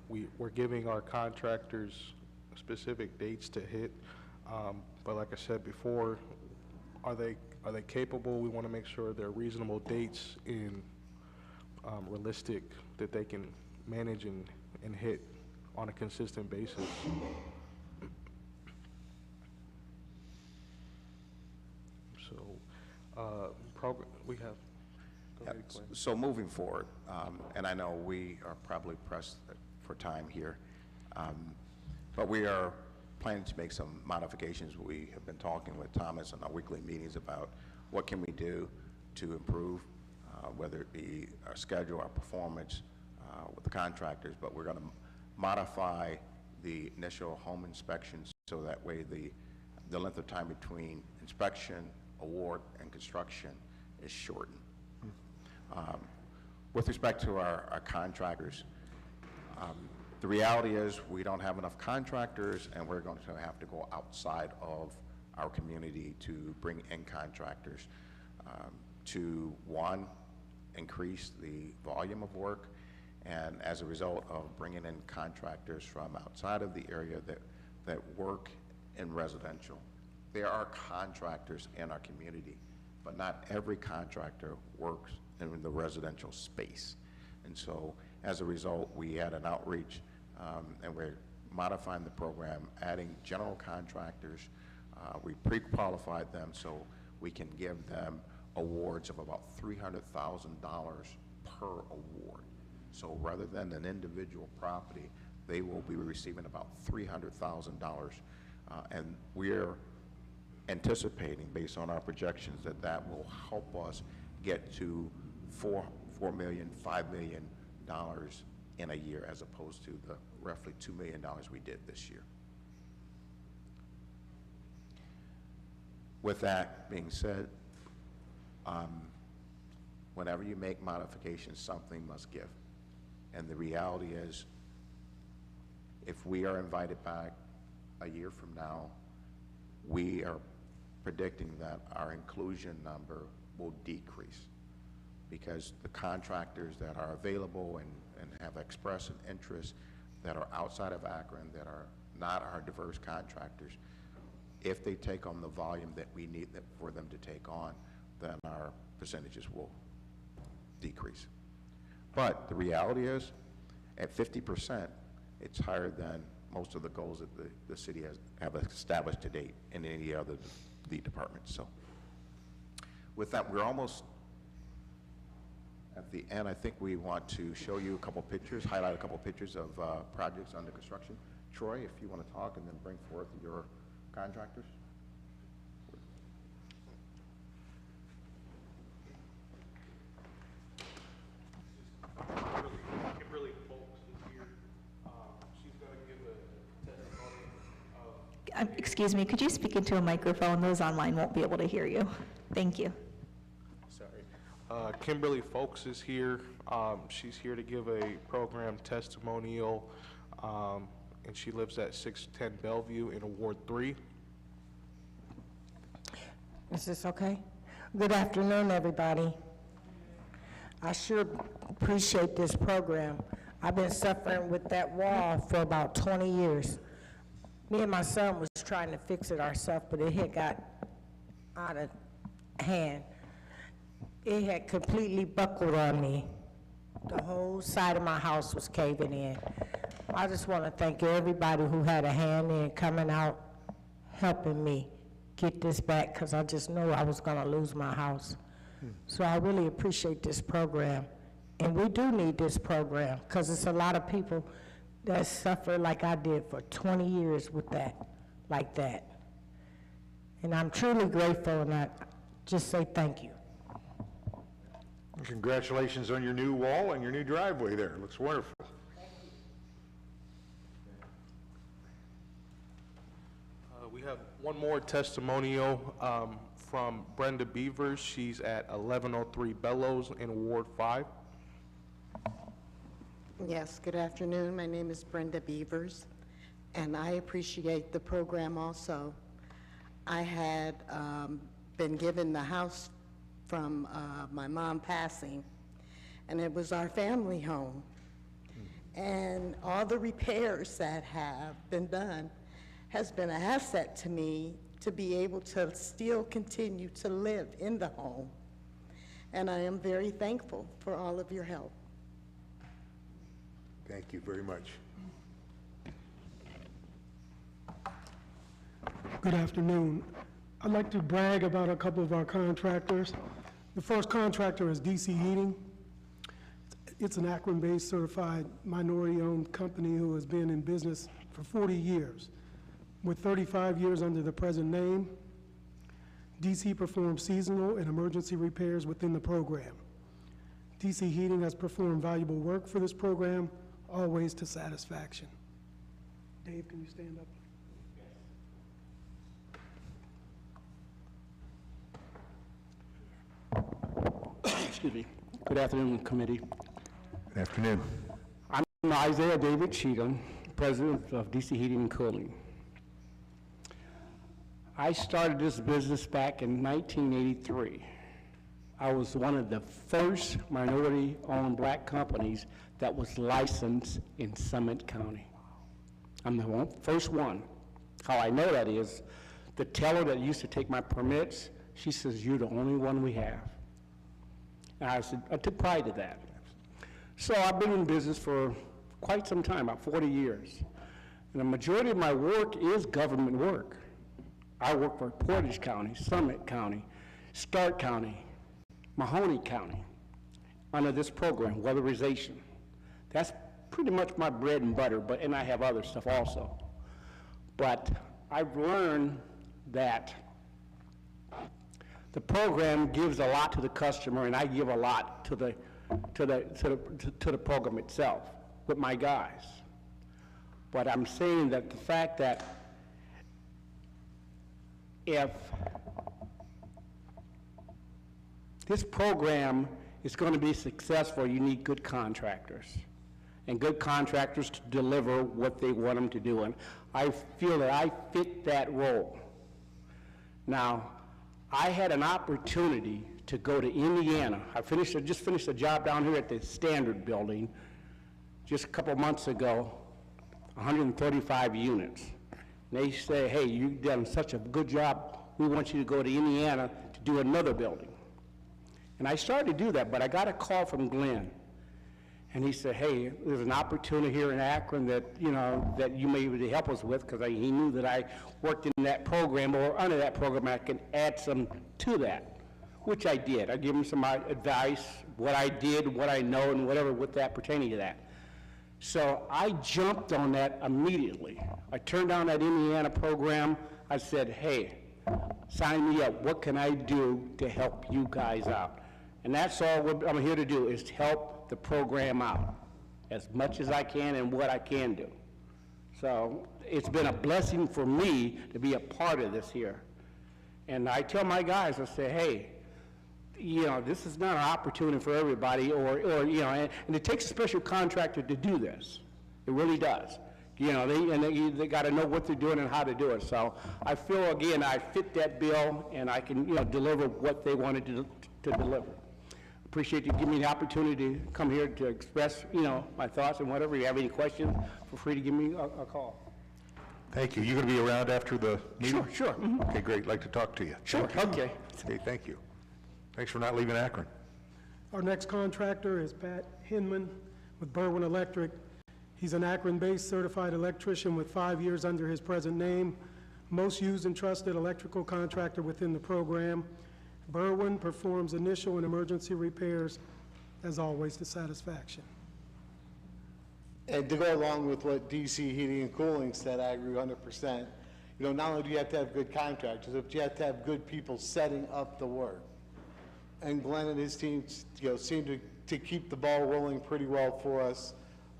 We're giving our contractors specific dates to hit, but like I said before, are they capable? We want to make sure they're reasonable dates and realistic, that they can manage and hit on a consistent basis. So, we have. Go ahead, Quinn. So moving forward, and I know we are probably pressed for time here, but we are planning to make some modifications. We have been talking with Thomas in our weekly meetings about what can we do to improve, whether it be our schedule, our performance with the contractors, but we're going to modify the initial home inspections so that way the length of time between inspection, award, and construction is shortened. With respect to our contractors, the reality is we don't have enough contractors, and we're going to have to go outside of our community to bring in contractors to, one, increase the volume of work, and as a result of bringing in contractors from outside of the area that work in residential. There are contractors in our community, but not every contractor works in the residential space. And so as a result, we had an outreach, and we're modifying the program, adding general contractors. We pre-qualified them so we can give them awards of about $300,000 per award. So rather than an individual property, they will be receiving about $300,000. And we're anticipating, based on our projections, that will help us get to $4 million, $5 million in a year, as opposed to the roughly $2 million we did this year. With that being said, whenever you make modifications, something must give. And the reality is, if we are invited back a year from now, we are predicting that our inclusion number will decrease because the contractors that are available and have expressed an interest that are outside of Akron, that are not our diverse contractors, if they take on the volume that we need for them to take on, then our percentages will decrease. But the reality is, at 50%, it's higher than most of the goals that the city have established to date in any other the departments. So with that, we're almost at the end. I think we want to show you a couple pictures, highlight a couple pictures of projects under construction. Troy, if you want to talk, and then bring forth your contractors. Kimberly Folks is here. She's going to give a testimony of... Excuse me, could you speak into a microphone? Those online won't be able to hear you. Thank you. Sorry. Kimberly Folks is here. She's here to give a program testimonial, and she lives at 610 Bellevue in Ward 3. Is this okay? Good afternoon, everybody. I sure appreciate this program. I've been suffering with that wall for about 20 years. Me and my son was trying to fix it ourselves, but it had got out of hand. It had completely buckled on me. The whole side of my house was caving in. I just want to thank everybody who had a hand in coming out, helping me get this back, because I just knew I was going to lose my house. So I really appreciate this program. And we do need this program, because it's a lot of people that suffer like I did for 20 years with that, like that. And I'm truly grateful, and I just say thank you. Congratulations on your new wall and your new driveway there. It looks wonderful. We have one more testimonial from Brenda Beavers. She's at 1103 Bellows in Ward 5. Yes, good afternoon. My name is Brenda Beavers, and I appreciate the program also. I had been given the house from my mom passing, and it was our family home. And all the repairs that have been done has been an asset to me to be able to still continue to live in the home. And I am very thankful for all of your help. Thank you very much. Good afternoon. I'd like to brag about a couple of our contractors. The first contractor is DC Heating. It's an Akron-based certified minority-owned company who has been in business for 40 years. With 35 years under the present name, DC performs seasonal and emergency repairs within the program. DC Heating has performed valuable work for this program, always to satisfaction. Dave, can you stand up? Excuse me. Good afternoon, committee. Good afternoon. I'm Isaiah David Cheatham, president of DC Heating and Cooling. I started this business back in 1983. I was one of the first minority-owned black companies that was licensed in Summit County. I'm the first one. How I know that is, the teller that used to take my permits, she says, "You're the only one we have." And I said, I took pride in that. So I've been in business for quite some time, about 40 years. And the majority of my work is government work. I work for Portage County, Summit County, Stark County, Mahoney County, under this program, weatherization. That's pretty much my bread and butter, and I have other stuff also. But I've learned that the program gives a lot to the customer, and I give a lot to the program itself with my guys. But I'm saying that the fact that if this program is going to be successful, you need good contractors, and good contractors to deliver what they want them to do. And I feel that I fit that role. Now, I had an opportunity to go to Indiana. I just finished a job down here at the Standard Building just a couple months ago, 135 units. And they say, "Hey, you've done such a good job, we want you to go to Indiana to do another building." And I started to do that, but I got a call from Glenn. And he said, "Hey, there's an opportunity here in Akron that, that you may be able to help us with," because he knew that I worked in that program, or under that program, I can add some to that, which I did. I gave him some advice, what I did, what I know, and whatever with that pertaining to that. So I jumped on that immediately. I turned down that Indiana program. I said, "Hey, sign me up. What can I do to help you guys out?" And that's all I'm here to do, is to help the program out as much as I can and what I can do. So it's been a blessing for me to be a part of this here. And I tell my guys, I say, "Hey, you know, this is not an opportunity for everybody, or you know, and it takes a special contractor to do this. It really does. You know, they got to know what they're doing and how to do it. So I feel, again, I fit that bill, and I can, you know, deliver what they wanted to deliver. Appreciate you giving me the opportunity to come here to express, you know, my thoughts and whatever. If you have any questions, feel free to give me a call. Thank you. You going to be around after the meeting? Sure. Mhm. Okay, great. Like to talk to you. Sure, okay. Okay, thank you. Thanks for not leaving Akron. Our next contractor is Pat Hinman with Berwyn Electric. He's an Akron-based certified electrician with 5 years under his present name, most used and trusted electrical contractor within the program. Berwyn performs initial and emergency repairs, as always, to satisfaction. And to go along with what DC Heating and Cooling said, I agree 100%. You know, not only do you have to have good contractors, but you have to have good people setting up the work. And Glenn and his team, you know, seem to keep the ball rolling pretty well for us.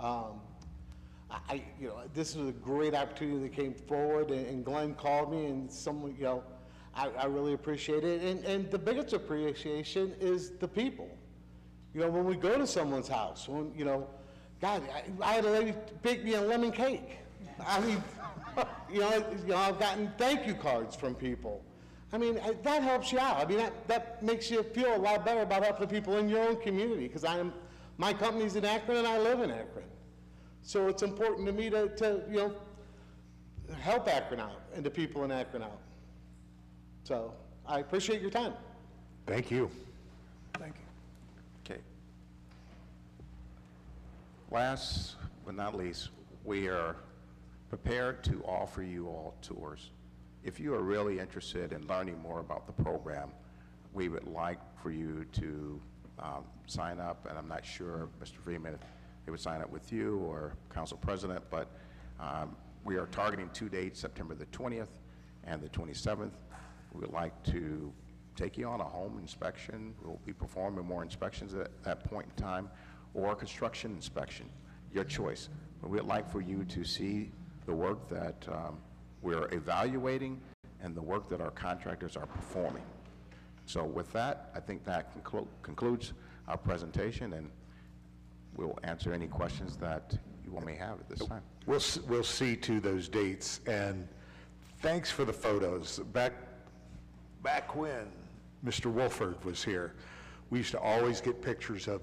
You know, this was a great opportunity that came forward, and Glenn called me, and someone, you know, I really appreciate it. And the biggest appreciation is the people. You know, when we go to someone's house, when, you know, God, I had a lady bake me a lemon cake. I mean, you know, I've gotten thank you cards from people. I mean, that helps you out. I mean, that makes you feel a lot better about helping people in your own community, because my company's in Akron and I live in Akron. So it's important to me to you know, help Akron out and the people in Akron out. So I appreciate your time. Thank you. Thank you. Okay. Last but not least, we are prepared to offer you all tours. If you are really interested in learning more about the program, we would like for you to sign up, and I'm not sure, Mr. Freeman, if they would sign up with you or Council President, but we are targeting 2 dates, September the 20th and the 27th. We would like to take you on a home inspection. We'll be performing more inspections at that point in time, or a construction inspection, your choice. But we'd like for you to see the work that we're evaluating and the work that our contractors are performing. So with that, I think that concludes our presentation, and we'll answer any questions that you all may have at this time. We'll see to those dates, and thanks for the photos. Back when Mr. Wolford was here, we used to always get pictures of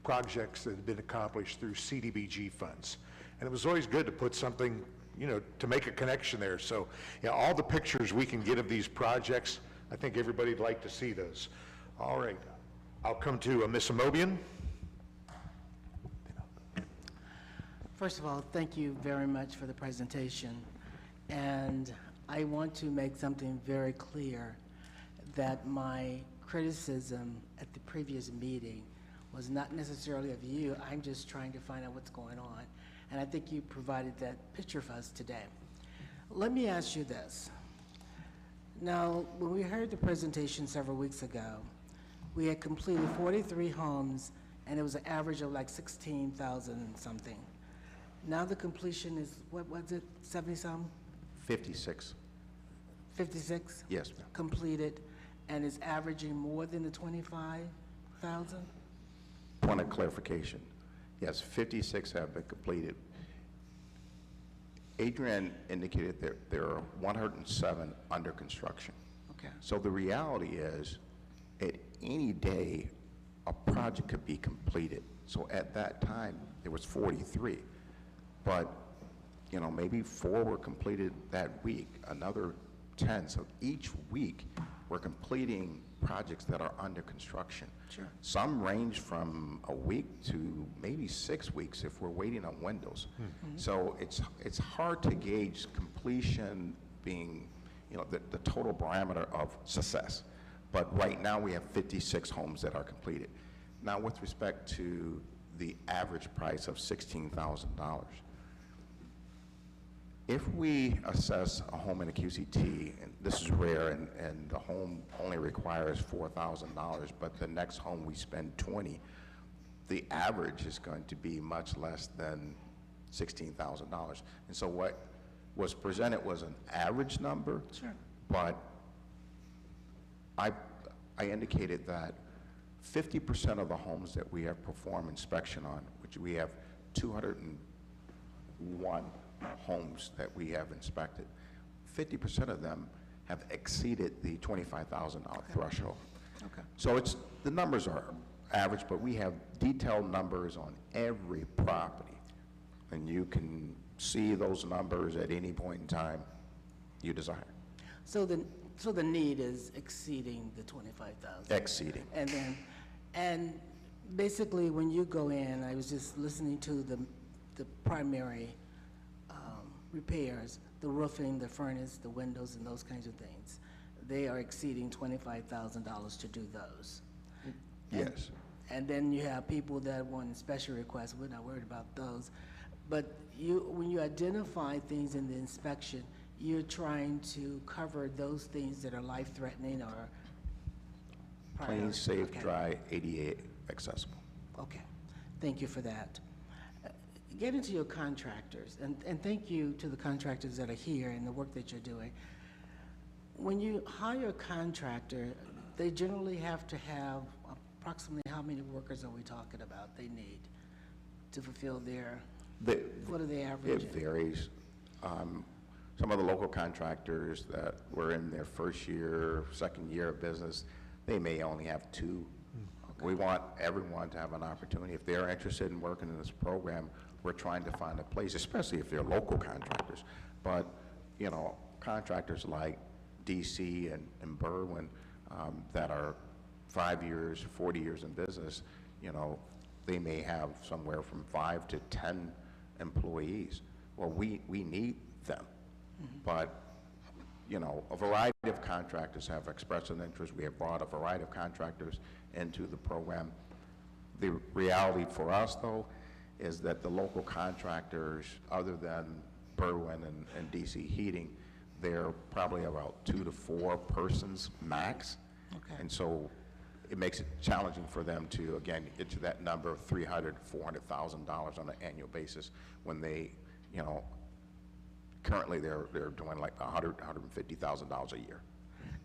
projects that had been accomplished through CDBG funds. And it was always good to put something, you know, to make a connection there. So, yeah, all the pictures we can get of these projects, I think everybody'd like to see those. All right, I'll come to Ms. Amobian. First of all, thank you very much for the presentation. And I want to make something very clear, that my criticism at the previous meeting was not necessarily of you. I'm just trying to find out what's going on. And I think you provided that picture for us today. Let me ask you this. Now, when we heard the presentation several weeks ago, we had completed 43 homes, and it was an average of like 16,000 and something. Now the completion is, what was it, 70-some? 56. 56? Yes, ma'am. Completed, and is averaging more than the 25,000? Point of clarification. Yes, 56 have been completed. Adrian indicated that there are 107 under construction. Okay. So the reality is, at any day, a project could be completed. So at that time, there was 43. But, you know, maybe 4 were completed that week, another 10. So each week, we're completing projects that are under construction. Sure. Some range from a week to maybe 6 weeks if we're waiting on windows. Mm-hmm. So it's hard to gauge completion being, you know, the total parameter of success. But right now, we have 56 homes that are completed. Now, with respect to the average price of $16,000, if we assess a home in a QCT, and this is rare, and the home only requires $4,000, but the next home we spend $20,000, the average is going to be much less than $16,000. And so what was presented was an average number, Sure. but I indicated that 50% of the homes that we have performed inspection on, which we have 201 homes that we have inspected, 50% of them have exceeded the $25,000 threshold. Okay. So it's, the numbers are average, but we have detailed numbers on every property. And you can see those numbers at any point in time you desire. So the need is exceeding the 25,000? Exceeding. And basically, when you go in, I was just listening to the primary repairs, the roofing, the furnace, the windows, and those kinds of things. They are exceeding $25,000 to do those. Yes. And then you have people that want special requests. We're not worried about those. But when you identify things in the inspection, you're trying to cover those things that are life-threatening or Clean, safe, okay. dry, ADA accessible. Okay, thank you for that. Get into your contractors, and thank you to the contractors that are here and the work that you're doing. When you hire a contractor, they generally have to have approximately how many workers are we talking about they need to fulfill their, what are they averaging? It varies. Some of the local contractors that were in their first year, second year of business, they may only have 2. Okay. We want everyone to have an opportunity. If they're interested in working in this program, we're trying to find a place, especially if they're local contractors. But, you know, contractors like DC and Berwyn that are 5 years, 40 years in business, you know, they may have somewhere from 5 to 10 employees. Well, we need them. But, you know, a variety of contractors have expressed an interest. We have brought a variety of contractors into the program. The reality for us, though, is that the local contractors, other than Berwyn and DC Heating, they're probably about 2 to 4 persons max. Okay. And so it makes it challenging for them to, again, get to that number of $300,000, $400,000 on an annual basis when they, you know, currently they're doing like $100,000, $150,000 a year.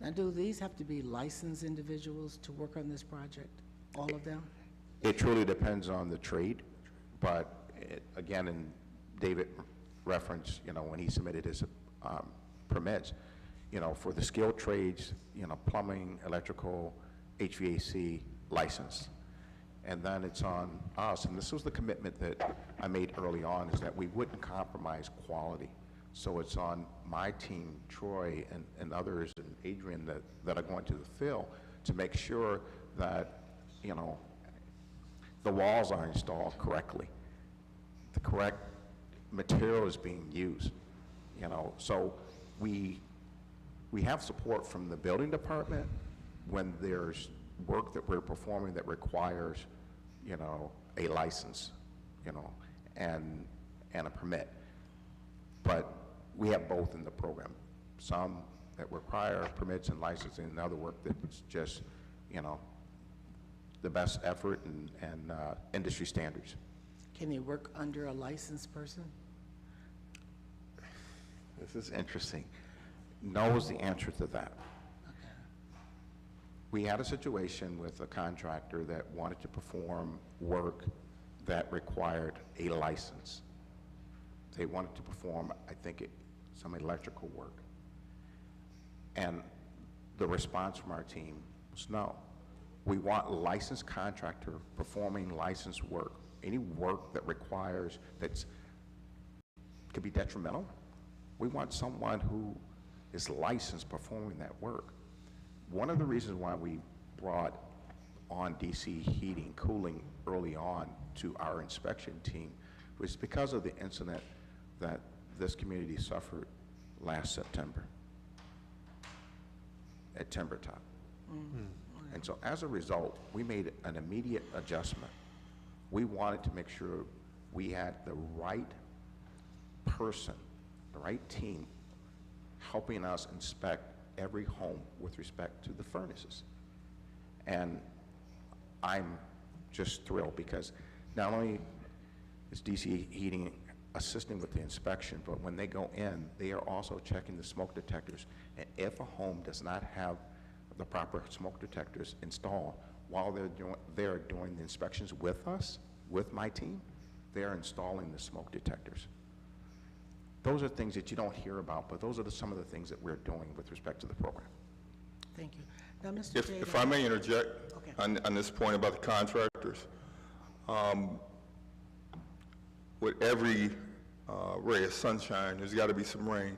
Now, do these have to be licensed individuals to work on this project, all of them? It truly depends on the trade, but again, in David reference, you know, when he submitted his permits, you know, for the skilled trades, you know, plumbing, electrical, HVAC license. And then it's on us, and this was the commitment that I made early on, is that we wouldn't compromise quality. So it's on my team, Troy and others, and Adrian that are going to the field to make sure that, you know, the walls are installed correctly, the correct material is being used, you know. So we have support from the building department when there's work that we're performing that requires, you know, a license, you know, and a permit. But we have both in the program. Some that require permits and licensing, and other work that's just, you know, the best effort and industry standards. Can they work under a licensed person? This is interesting. No is the answer to that. Okay. We had a situation with a contractor that wanted to perform work that required a license. They wanted to perform, I think, some electrical work. And the response from our team was no. We want a licensed contractor performing licensed work. Any work that requires, could be detrimental, we want someone who is licensed performing that work. One of the reasons why we brought on DC Heating, Cooling early on to our inspection team was because of the incident that this community suffered last September at Timber Top. And so as a result, we made an immediate adjustment. We wanted to make sure we had the right person, the right team, helping us inspect every home with respect to the furnaces. And I'm just thrilled because not only is DC Heating assisting with the inspection, but when they go in, they are also checking the smoke detectors. And if a home does not have the proper smoke detectors installed, while they're doing the inspections with us, with my team, they're installing the smoke detectors. Those are things that you don't hear about, but those are some of the things that we're doing with respect to the program. Thank you. Now, Mr. If I may interject on this point about the contractors, with every ray of sunshine, there's got to be some rain.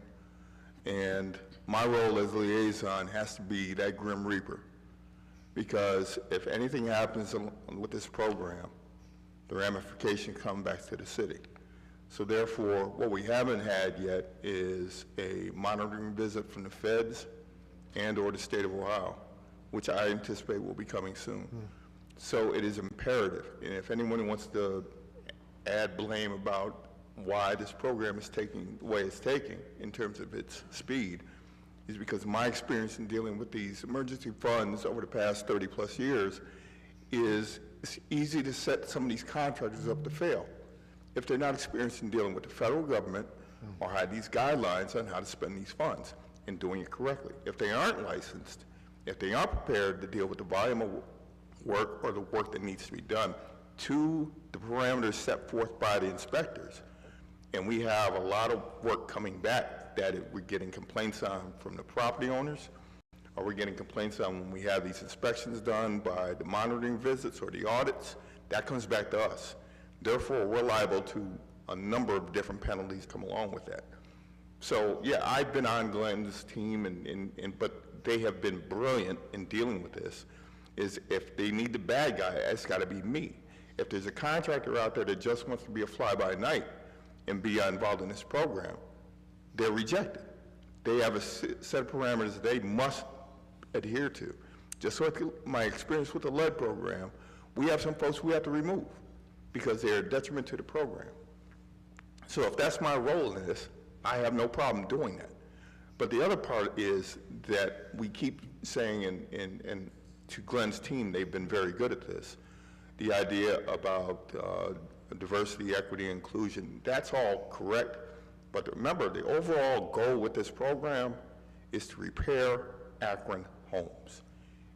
And my role as liaison has to be that grim reaper. Because if anything happens with this program, the ramification comes back to the city. So therefore, what we haven't had yet is a monitoring visit from the feds and/or the state of Ohio, which I anticipate will be coming soon. So it is imperative, and if anyone wants to add blame about why this program is taking the way it's taking in terms of its speed, is because my experience in dealing with these emergency funds over the past 30-plus years is it's easy to set some of these contractors up to fail if they're not experienced in dealing with the federal government or had these guidelines on how to spend these funds and doing it correctly. If they aren't licensed, if they aren't prepared to deal with the volume of work or the work that needs to be done to the parameters set forth by the inspectors, and we have a lot of work coming back that we're getting complaints on from the property owners, or we're getting complaints on when we have these inspections done by the monitoring visits or the audits, that comes back to us. Therefore, we're liable to a number of different penalties come along with that. So, yeah, I've been on Glenn's team, but they have been brilliant in dealing with this, is if they need the bad guy, it's got to be me. If there's a contractor out there that just wants to be a fly-by-night and be involved in this program, they're rejected. They have a set of parameters they must adhere to. Just like my experience with the lead program, we have some folks we have to remove because they're a detriment to the program. So if that's my role in this, I have no problem doing that. But the other part is that we keep saying, and to Glenn's team, they've been very good at this, the idea about diversity, equity, inclusion, that's all correct. But remember, the overall goal with this program is to repair Akron homes.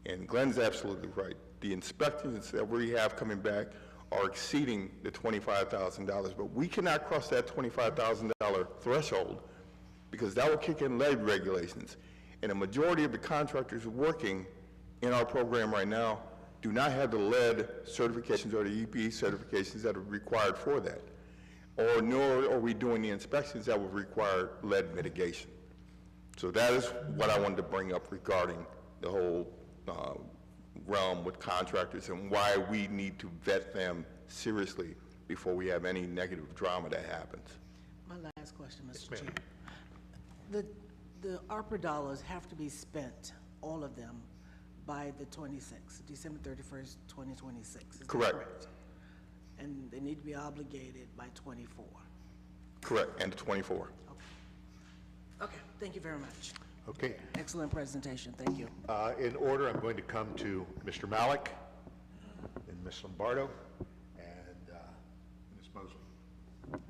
And Glenn's absolutely right. The inspections that we have coming back are exceeding the $25,000, but we cannot cross that $25,000 threshold because that will kick in lead regulations. And a majority of the contractors working in our program right now do not have the lead certifications or the EPA certifications that are required for that. Or nor are we doing the inspections that would require lead mitigation. So that is what I wanted to bring up regarding the whole realm with contractors and why we need to vet them seriously before we have any negative drama that happens. My last question, Mr. Chair. The ARPA dollars have to be spent, all of them, by the 26th, December 31st, 2026. Is that Correct. And they need to be obligated by 24. Correct, and 24. Okay, thank you very much. Okay. Excellent presentation, thank you. In order, I'm going to come to Mr. Malik, and Ms. Lombardo, and Ms. Mosley.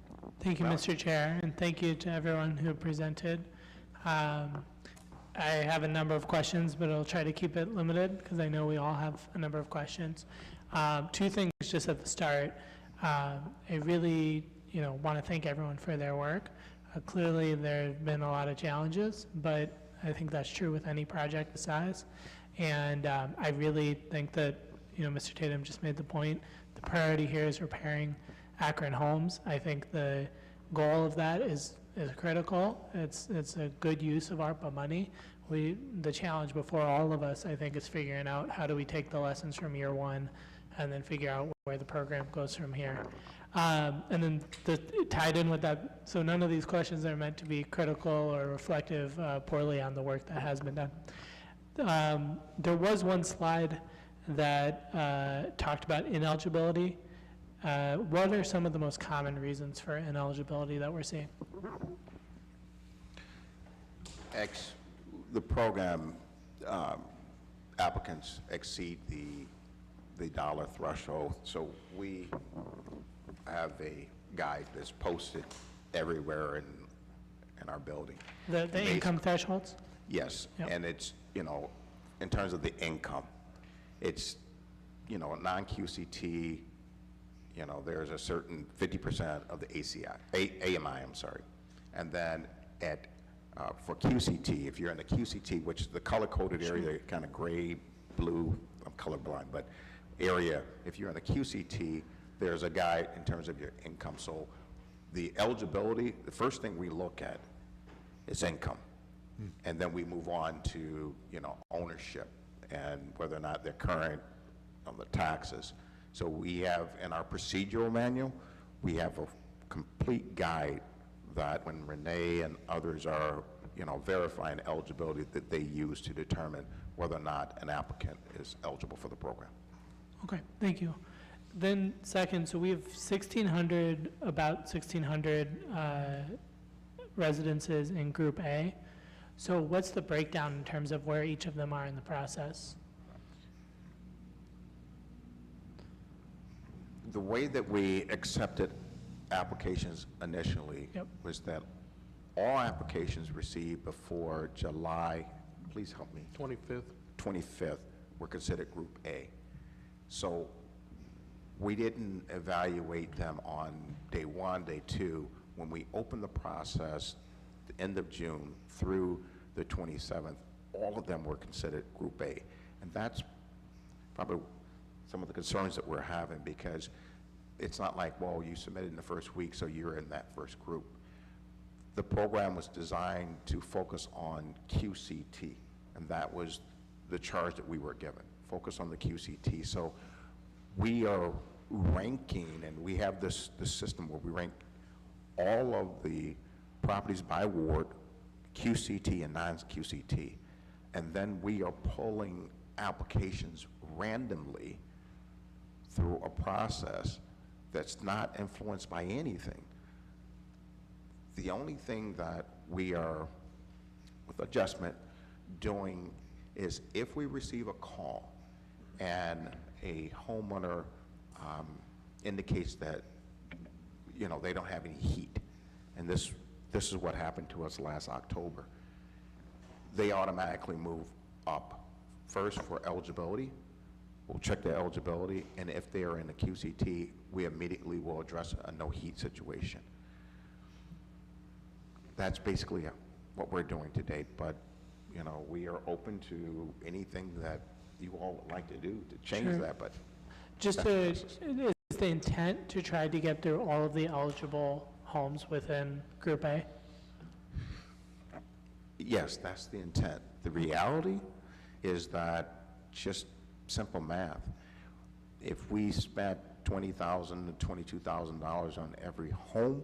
Thank you, Mr. Chair, and thank you to everyone who presented. I have a number of questions, but I'll try to keep it limited because I know we all have a number of questions. Two things just at the start. I really, want to thank everyone for their work. Clearly, there have been a lot of challenges, but I think that's true with any project this size. And I really think that, Mr. Tatum just made the point, the priority here is repairing Akron homes. I think the goal of that is critical. It's a good use of ARPA money. The challenge before all of us, I think, is figuring out how do we take the lessons from year one and then figure out where the program goes from here. And then tied in with that, so none of these questions are meant to be critical or reflective poorly on the work that has been done. There was one slide that talked about ineligibility. What are some of the most common reasons for ineligibility that we're seeing? The program applicants exceed the dollar threshold, so we have a guide that's posted everywhere in our building. The income thresholds? Yes, yep. And it's, in terms of the income, it's you know, non-QCT, you know, there's a certain 50% of the AMI, I'm sorry. And then for QCT, if you're in the QCT, which is the color-coded area, kind of gray, blue, I'm colorblind, but area, if you're in the QCT, there's a guide in terms of your income. So the eligibility, the first thing we look at is income. And then we move on to, you know, ownership and whether or not they're current on the taxes. So we have, in our procedural manual, we have a complete guide that when Renee and others are, you know, verifying eligibility, that they use to determine whether or not an applicant is eligible for the program. Okay, thank you. Then second, so we have about 1,600 residences in Group A. So what's the breakdown in terms of where each of them are in the process? The way that we accepted applications initially was that all applications received before July, please help me. 25th were considered Group A. So we didn't evaluate them on day 1, day 2. When we opened the process, the end of June through the 27th, all of them were considered Group A. And that's probably some of the concerns that we're having, because it's not like, well, you submitted in the first week, so you're in that first group. The program was designed to focus on QCT, and that was the charge that we were given, focus on the QCT. So we are ranking, and we have this system where we rank all of the properties by ward, QCT and non-QCT, and then we are pulling applications randomly through a process that's not influenced by anything. The only thing that we are, with adjustment, doing is if we receive a call and a homeowner indicates that, you know, they don't have any heat, and this is what happened to us last October, they automatically move up. First for eligibility, we'll check their eligibility, and if they are in the QCT, we immediately will address a no heat situation. That's basically what we're doing to date, but you know, we are open to anything that you all would like to do to change that, but Is the intent to try to get through all of the eligible homes within Group A? yes, that's the intent. The reality is that, just simple math, if we spent $20,000 to $22,000 on every home,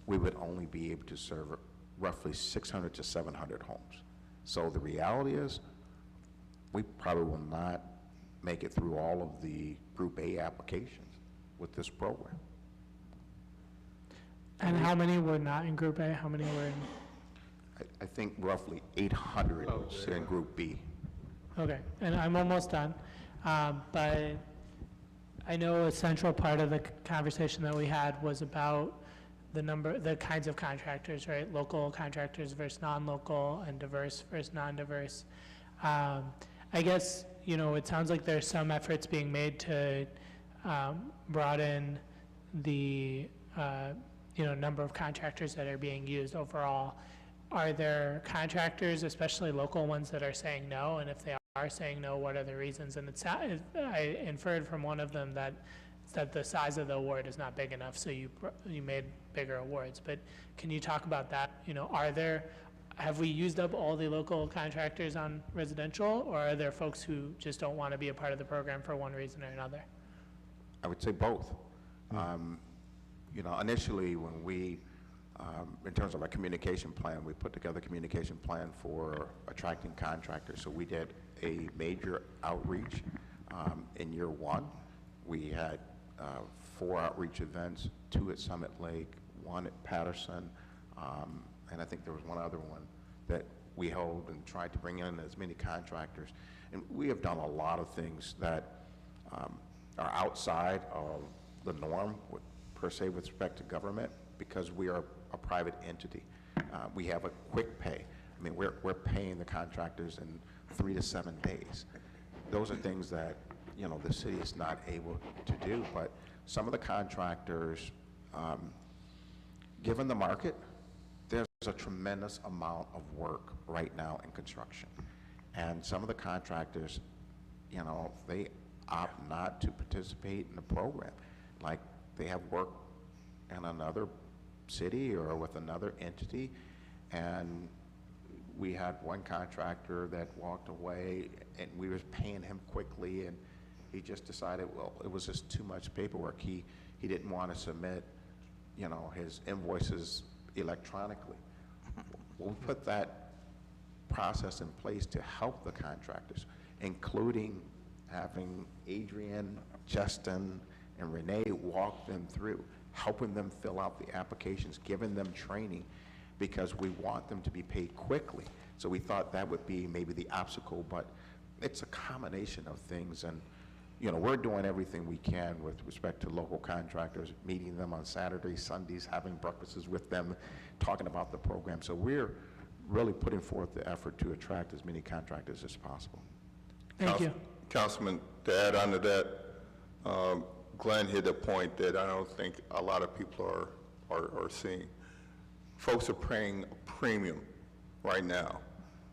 we would only be able to serve roughly 600 to 700 homes. So the reality is, we probably will not make it through all of the Group A applications with this program. And how many were not in Group A? How many were in? I think roughly 800 are in Group B. Okay, and I'm almost done. But I know a central part of the conversation that we had was about the kinds of contractors, right? Local contractors versus non-local, and diverse versus non-diverse. I guess, you know, it sounds like there's some efforts being made to broaden the, you know, number of contractors that are being used overall. Are there contractors, especially local ones, that are saying no? And if they are saying no, what are the reasons? And I inferred from one of them that the size of the award is not big enough, so you made bigger awards. But can you talk about that? You know, have we used up all the local contractors on residential, or are there folks who just don't want to be a part of the program for one reason or another? I would say both. You know, initially when we, in terms of our communication plan, we put together a communication plan for attracting contractors. So we did a major outreach in year 1. We had 4 outreach events, 2 at Summit Lake, 1 at Patterson, and I think there was one other one that we held and tried to bring in as many contractors. And we have done a lot of things that are outside of the norm, per se, with respect to government, because we are a private entity. We have a quick pay. I mean, we're paying the contractors in 3 to 7 days. Those are things that, the city is not able to do. But some of the contractors, given the market, there's a tremendous amount of work right now in construction. And some of the contractors, they opt not to participate in the program. Like, they have work in another city or with another entity, and we had one contractor that walked away, and we were paying him quickly, and he just decided, well, it was just too much paperwork. He didn't want to submit, his invoices electronically. We'll put that process in place to help the contractors, including having Adrian, Justin, and Renee walk them through, helping them fill out the applications, giving them training, because we want them to be paid quickly. So we thought that would be maybe the obstacle, but it's a combination of things. And we're doing everything we can with respect to local contractors, meeting them on Saturdays, Sundays, having breakfasts with them, talking about the program. So we're really putting forth the effort to attract as many contractors as possible. Thank you. Councilman, to add on to that, Glenn hit a point that I don't think a lot of people are seeing. Folks are paying a premium right now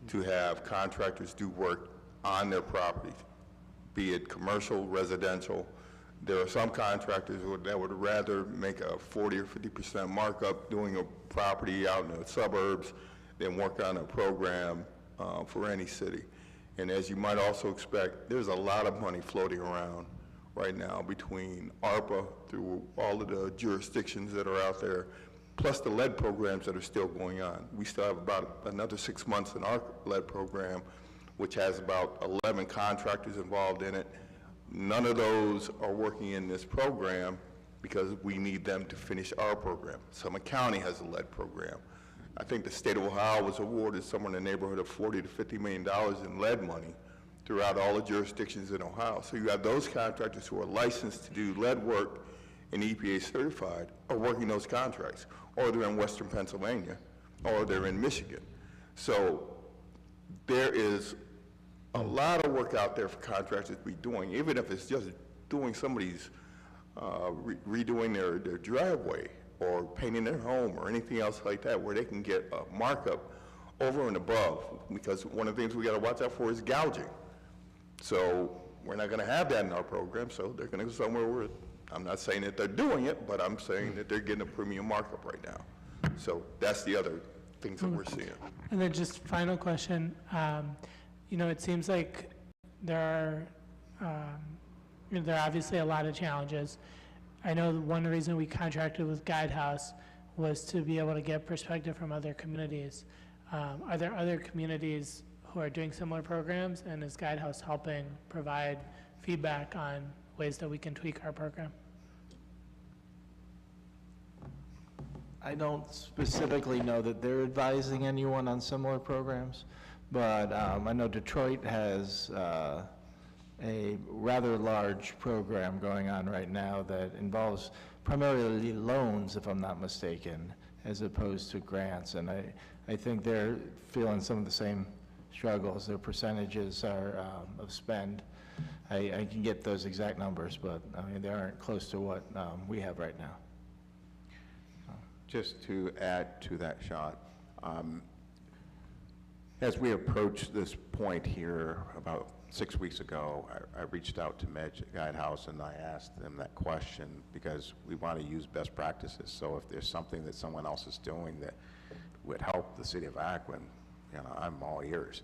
to have contractors do work on their properties, be it commercial, residential. There are some contractors that would rather make a 40 or 50% markup doing a property out in the suburbs than work on a program for any city. And as you might also expect, there's a lot of money floating around right now between ARPA through all of the jurisdictions that are out there, plus the lead programs that are still going on. We still have about another 6 months in our lead program, which has about 11 contractors involved in it. None of those are working in this program because we need them to finish our program. Summit County has a lead program. I think the state of Ohio was awarded somewhere in the neighborhood of $40 to $50 million in lead money throughout all the jurisdictions in Ohio. So you have those contractors who are licensed to do lead work and EPA certified are working those contracts, or they're in Western Pennsylvania, or they're in Michigan. So there is a lot of work out there for contractors to be doing, even if it's just doing somebody's redoing their driveway or painting their home or anything else like that, where they can get a markup over and above, because one of the things we got to watch out for is gouging. So we're not going to have that in our program, so they're going to go somewhere where, I'm not saying that they're doing it, but I'm saying that they're getting a premium markup right now. So that's the other things that we're seeing. And then just final question, it seems like there are obviously a lot of challenges. I know one reason we contracted with Guidehouse was to be able to get perspective from other communities. Are there other communities who are doing similar programs, and is Guidehouse helping provide feedback on ways that we can tweak our program? I don't specifically know that they're advising anyone on similar programs, but I know Detroit has a rather large program going on right now that involves primarily loans, if I'm not mistaken, as opposed to grants. And I think they're feeling some of the same struggles. Their percentages are of spend. I can get those exact numbers, but they aren't close to what we have right now. Just to add to that, Sean, as we approach this point here, about 6 weeks ago, I reached out to Medj Guidehouse and I asked them that question because we want to use best practices. So if there's something that someone else is doing that would help the city of Akron, I'm all ears.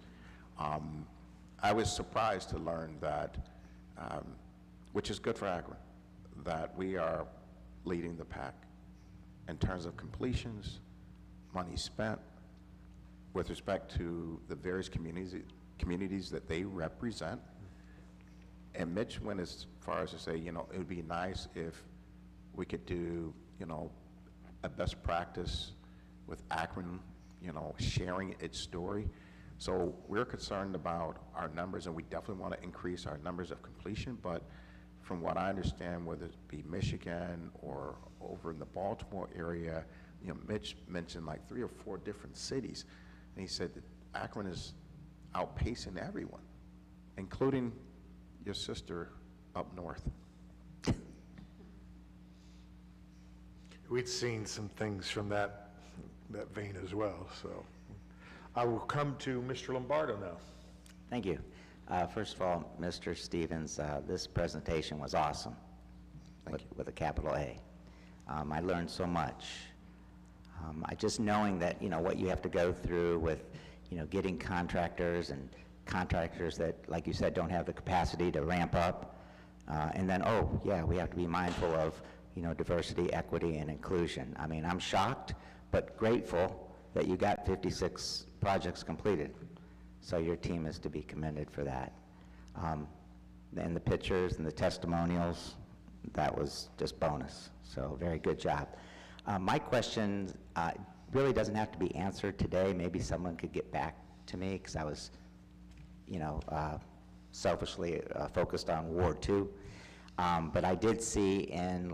I was surprised to learn that, which is good for Akron, that we are leading the pack in terms of completions, money spent, with respect to the various communities that they represent. And Mitch went as far as to say, it would be nice if we could do, a best practice with Akron, sharing its story. So we're concerned about our numbers, and we definitely want to increase our numbers of completion, but from what I understand, whether it be Michigan or over in the Baltimore area, Mitch mentioned like 3 or 4 different cities, and he said that Akron is outpacing everyone, including your sister up north. We'd seen some things from that vein as well, so. I will come to Mr. Lombardo now. Thank you. First of all, Mr. Stevens, this presentation was awesome, with a capital A. I learned so much. I just knowing that, what you have to go through with, getting contractors and contractors that, like you said, don't have the capacity to ramp up. And then, we have to be mindful of, diversity, equity, and inclusion. I mean, I'm shocked, but grateful that you got 56 projects completed. So your team is to be commended for that. And the pictures and the testimonials, that was just bonus. So very good job. My question really doesn't have to be answered today. Maybe someone could get back to me, because I was, selfishly focused on Ward 2. But I did see in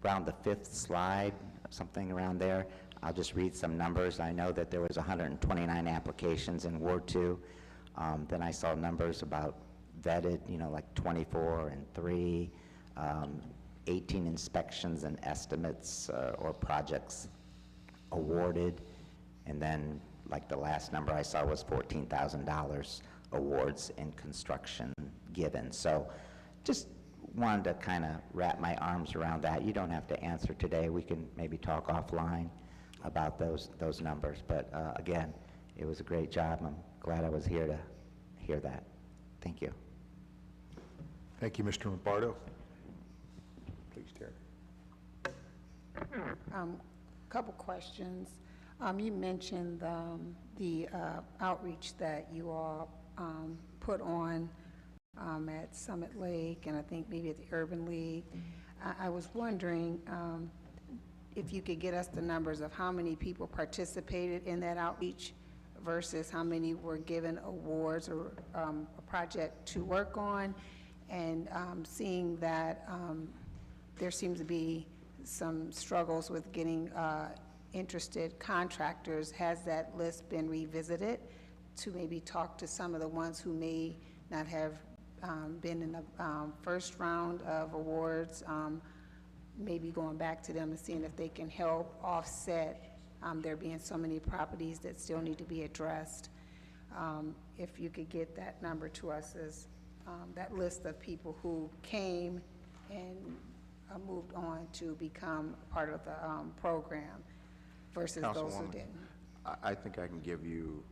around the 5th slide, something around there, I'll just read some numbers. I know that there was 129 applications in Ward 2. Then I saw numbers about vetted, like 24 and 3, 18 inspections and estimates or projects awarded. And then the last number I saw was $14,000 awards in construction given. So just wanted to kind of wrap my arms around that. You don't have to answer today. We can maybe talk offline about those numbers. But again, it was a great job. I'm glad I was here to hear that. Thank you. Thank you, Mr. Lombardo. Please, Terry. Couple questions. You mentioned the outreach that you all put on at Summit Lake, and I think maybe at the Urban League. I was wondering if you could get us the numbers of how many people participated in that outreach versus how many were given awards or a project to work on, and seeing that there seems to be some struggles with getting interested contractors. Has that list been revisited to maybe talk to some of the ones who may not have been in the first round of awards, maybe going back to them and seeing if they can help offset there being so many properties that still need to be addressed. If you could get that number to us as that list of people who came and moved on to become part of the program versus those who didn't. I think I can give you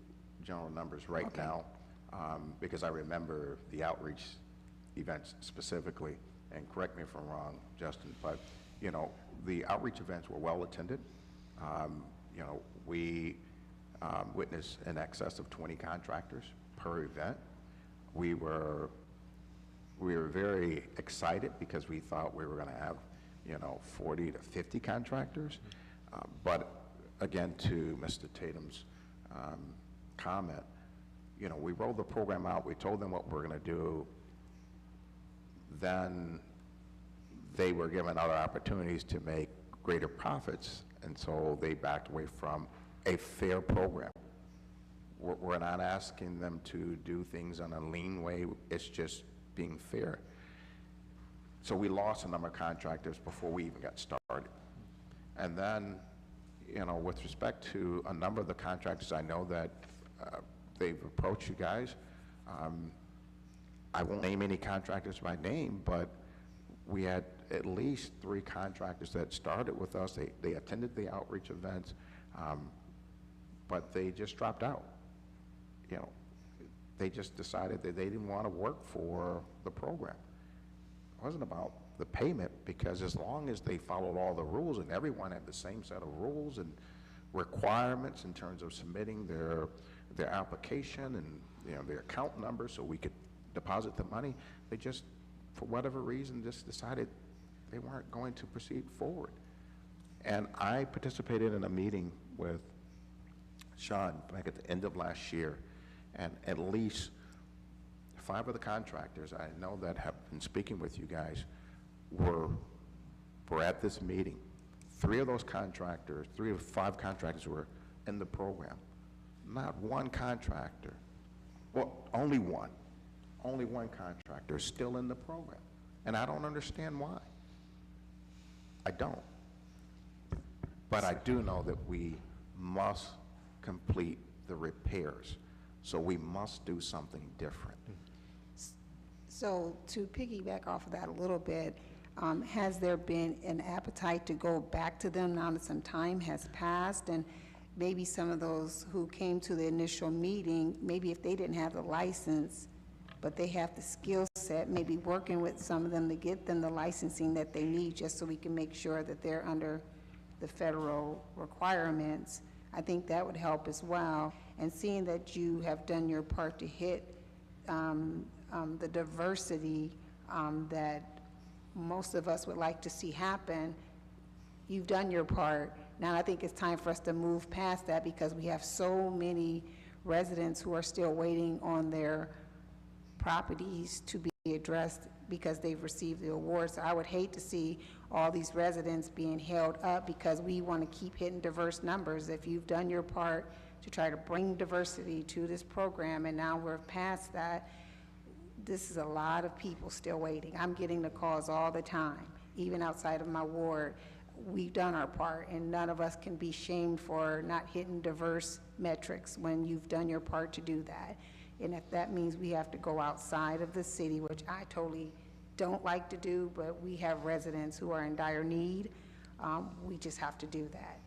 general numbers right now, because I remember the outreach events specifically, and correct me if I'm wrong, Justin, but the outreach events were well attended. We witnessed in excess of 20 contractors per event. We were very excited because we thought we were going to have 40 to 50 contractors, but again, to Mr. Tatum's comment, we rolled the program out, we told them what we're going to do, then they were given other opportunities to make greater profits, and so they backed away from a fair program. We're not asking them to do things in a lean way, it's just being fair. So we lost a number of contractors before we even got started. And then, with respect to a number of the contractors, I know that they've approached you guys. I won't name any contractors by name, but we had at least 3 contractors that started with us. They attended the outreach events, but they just dropped out. They just decided that they didn't want to work for the program. It wasn't about the payment, because as long as they followed all the rules and everyone had the same set of rules and requirements in terms of submitting their application and their account number so we could deposit the money, they just, for whatever reason, just decided they weren't going to proceed forward. And I participated in a meeting with Sean back at the end of last year, and at least 5 of the contractors I know that have been speaking with you guys were at this meeting. 3 of those contractors, 3 of 5 contractors were in the program. Not one contractor, well, only one contractor is still in the program. And I don't understand why. I don't. But I do know that we must complete the repairs. So we must do something different. So to piggyback off of that a little bit, has there been an appetite to go back to them now that some time has passed? And maybe some of those who came to the initial meeting, maybe if they didn't have the license, but they have the skill set, maybe working with some of them to get them the licensing that they need, just so we can make sure that they're under the federal requirements. I think that would help as well. And seeing that you have done your part to hit the diversity that most of us would like to see happen, you've done your part. Now I think it's time for us to move past that, because we have so many residents who are still waiting on their properties to be addressed because they've received the award. So I would hate to see all these residents being held up because we want to keep hitting diverse numbers. If you've done your part to try to bring diversity to this program, and now we're past that, this is a lot of people still waiting. I'm getting the calls all the time, even outside of my ward. We've done our part, and none of us can be shamed for not hitting diverse metrics when you've done your part to do that. And if that means we have to go outside of the city, which I totally don't like to do, but we have residents who are in dire need, we just have to do that.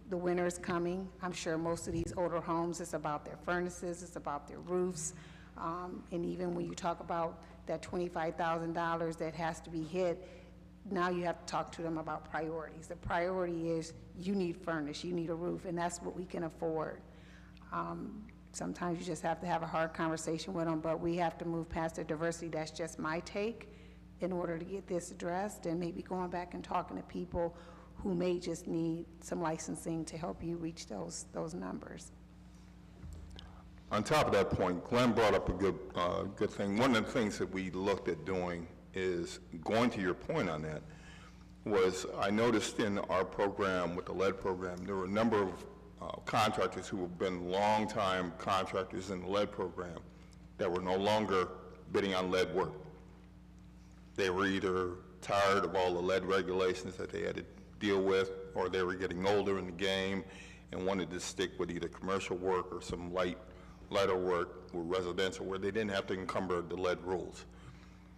The winter is coming. I'm sure most of these older homes, it's about their furnaces, it's about their roofs. And even when you talk about that $25,000 that has to be hit, now you have to talk to them about priorities. The priority is you need furnace, you need a roof, and that's what we can afford. Sometimes you just have to have a hard conversation with them, but we have to move past the diversity. That's just my take in order to get this addressed, and maybe going back and talking to people who may just need some licensing to help you reach those numbers. On top of that point, Glenn brought up a good thing. One of the things that we looked at doing is, going to your point on that, was I noticed in our program, with the lead program, there were a number of contractors who have been longtime contractors in the lead program that were no longer bidding on lead work. They were either tired of all the lead regulations that they had to deal with, or they were getting older in the game and wanted to stick with either commercial work or some lighter work with residential, where they didn't have to encumber the lead rules.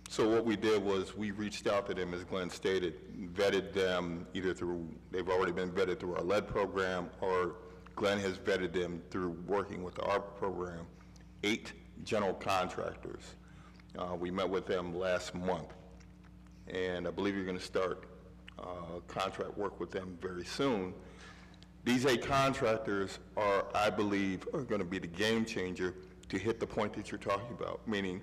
So what we did was we reached out to them, as Glenn stated, vetted them either through, they've already been vetted through our lead program, or Glenn has vetted them through working with the ARP program, 8 general contractors. We met with them last month, and I believe you're going to start contract work with them very soon. These 8 contractors are, I believe, are going to be the game changer to hit the point that you're talking about, meaning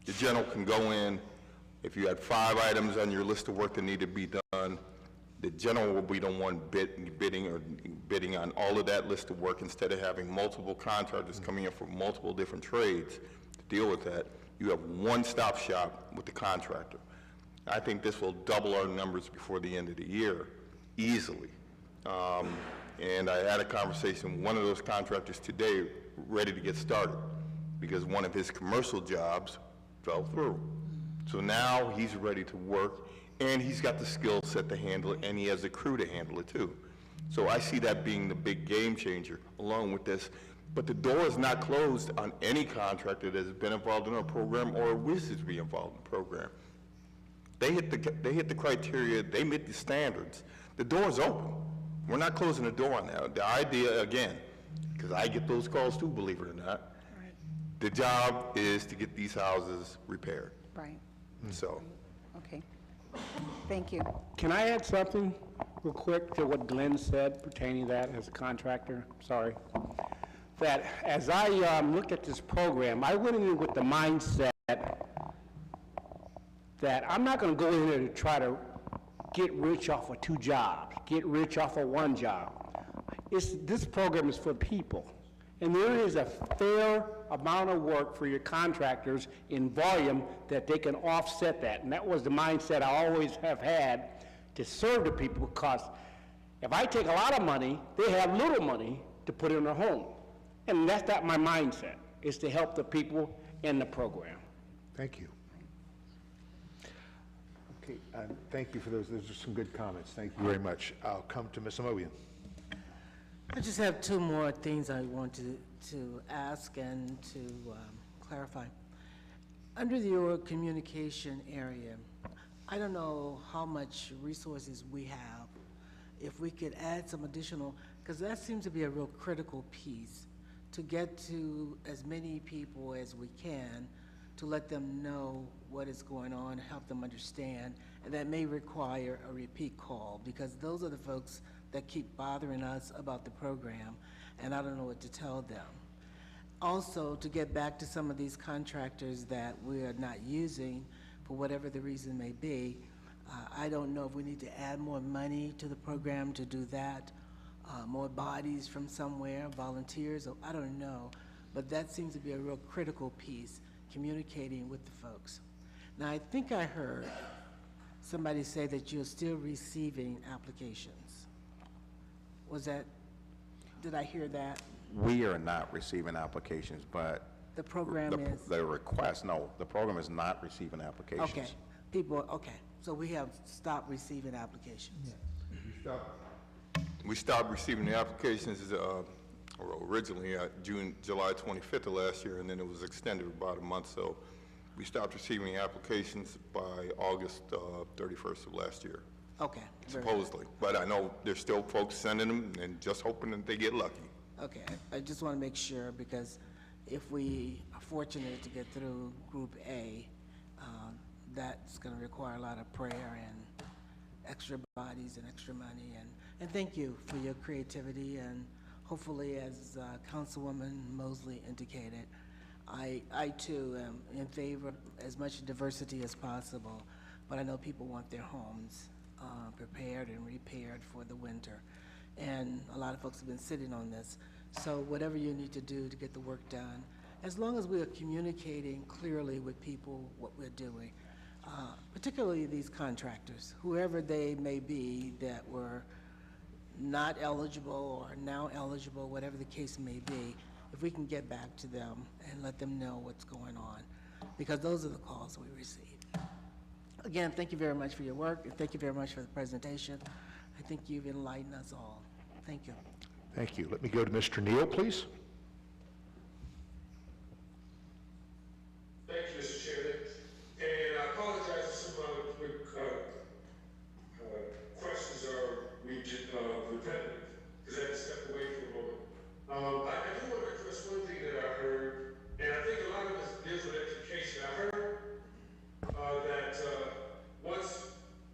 the general can go in, if you had 5 items on your list of work that need to be done, the general will be the one bidding on all of that list of work. Instead of having multiple contractors coming in from multiple different trades to deal with that, you have one-stop shop with the contractor. I think this will double our numbers before the end of the year, easily. And I had a conversation with one of those contractors today, ready to get started, because one of his commercial jobs fell through. So now he's ready to work, and he's got the skill set to handle it, and he has the crew to handle it too. So I see that being the big game changer along with this. But the door is not closed on any contractor that has been involved in our program or wishes to be involved in the program. They hit the criteria, they meet the standards. The door is open. We're not closing the door on that. The idea, again, because I get those calls too, believe it or not, the job is to get these houses repaired. Right. So. Okay. Thank you. Can I add something real quick to what Glenn said pertaining to that as a contractor? Sorry. That as I looked at this program, I went in with the mindset that I'm not going to go in there to try to get rich off of 2 jobs, get rich off of 1 job. This program is for people. And there is a fair amount of work for your contractors in volume that they can offset that. And that was the mindset I always have had to serve the people, because if I take a lot of money, they have little money to put in their home. And that's not my mindset, is to help the people in the program. Thank you. Okay, thank you for those. Those are some good comments. Thank you very much. I'll come to Ms. Amobian. I just have two more things I want to ask and to clarify. Under your communication area, I don't know how much resources we have. If we could add some additional, because that seems to be a real critical piece, to get to as many people as we can, to let them know what is going on, help them understand, and that may require a repeat call, because those are the folks that keep bothering us about the program, and I don't know what to tell them. Also, to get back to some of these contractors that we are not using, for whatever the reason may be, I don't know if we need to add more money to the program to do that, more bodies from somewhere, volunteers, or I don't know, but that seems to be a real critical piece, communicating with the folks. Now, I think I heard somebody say that you're still receiving applications. Was that, did I hear that? We are not receiving applications, but The program is? the request, no, the program is not receiving applications. Okay, people, okay, so we have stopped receiving applications. We stopped receiving the applications originally July 25th of last year, and then it was extended about a month, so we stopped receiving applications by August 31st of last year. Okay. Supposedly, but I know there's still folks sending them and just hoping that they get lucky. Okay, I just want to make sure, because if we are fortunate to get through Group A, that's going to require a lot of prayer and extra bodies and extra money, and thank you for your creativity, and hopefully, as Councilwoman Mosley indicated, I too am in favor of as much diversity as possible, but I know people want their homes prepared and repaired for the winter. And a lot of folks have been sitting on this. So whatever you need to do to get the work done, as long as we are communicating clearly with people what we're doing, particularly these contractors, whoever they may be that were not eligible or now eligible, whatever the case may be, if we can get back to them and let them know what's going on, because those are the calls we receive. Again, thank you very much for your work, and thank you very much for the presentation. I think you've enlightened us all. Thank you. Thank you. Let me go to Mr. Neal, please. Thank you, Mr. Chairman. And I apologize if some of the quick questions are repetitive, because I had to step away for a moment. I do want to address one thing that I heard, and I think a lot of this deals with education. I heard that once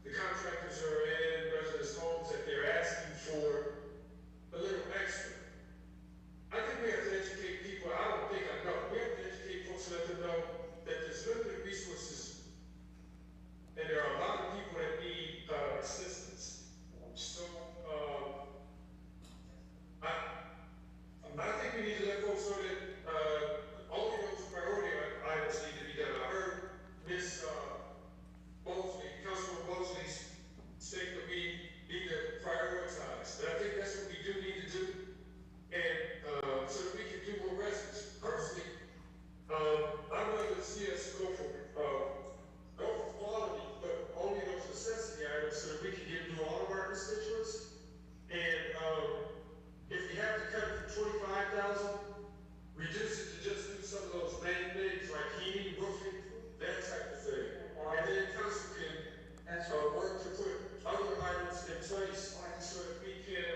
the contractors are in residents' homes, that they're asking for a little extra. I think we have to educate people. I don't think I know. We have to educate folks and let them know that there's limited resources, and there are a lot of people that need assistance. So I think we need to let folks know that only those priority items need to be done. I heard Ms. Mosley, Councilwoman Mosley's state that we need to prioritize. And I think that's what we do need to do, and so that we can do more residents. Personally, I'd rather see us go for quality, but only those necessity items, so that we can get to all of our constituents. And if we have to cut it from 25,000, reduce it to just do some of those main things like heating, roofing, that type of thing. And then council can work to put other items in place so that we can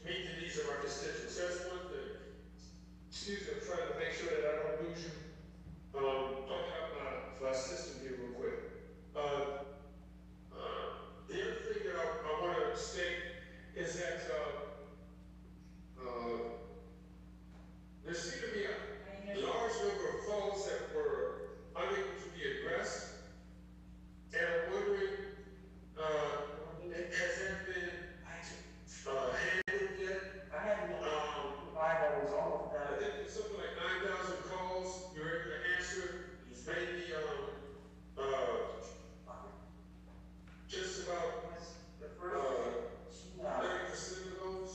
meet the needs of our constituents. That's one thing. Excuse me, I'm trying to make sure that I don't lose you. Talking out my system here real quick. The other thing that I want to state is that there seemed to be a large number of calls that were unable to be addressed, and I'm wondering, has that been handled yet? I haven't that was all of that. I think there's something like 9,000 calls you were able to answer. Maybe just about 30% of those.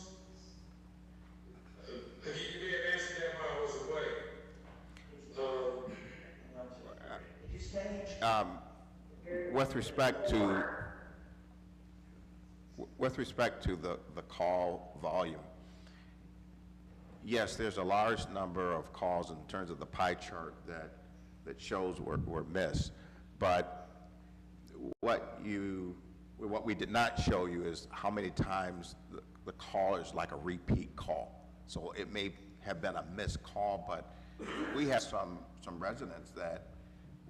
You may have answered that while I was away. with respect to the call volume, yes, there's a large number of calls in terms of the pie chart that shows were missed. But what we did not show you is how many times the call is like a repeat call. So it may have been a missed call, but we have some residents that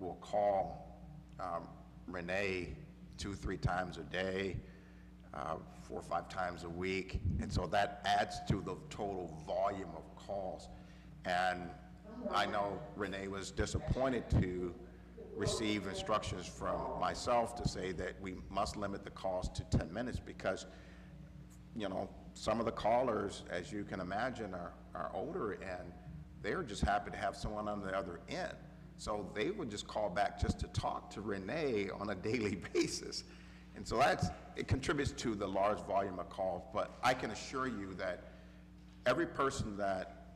will call Renee 2-3 times a day, 4 or 5 times a week, and so that adds to the total volume of calls. And I know Renee was disappointed to receive instructions from myself to say that we must limit the calls to 10 minutes because, you know, some of the callers, as you can imagine, are older, and they're just happy to have someone on the other end. So they would just call back just to talk to Renee on a daily basis. And so it contributes to the large volume of calls, but I can assure you that every person that,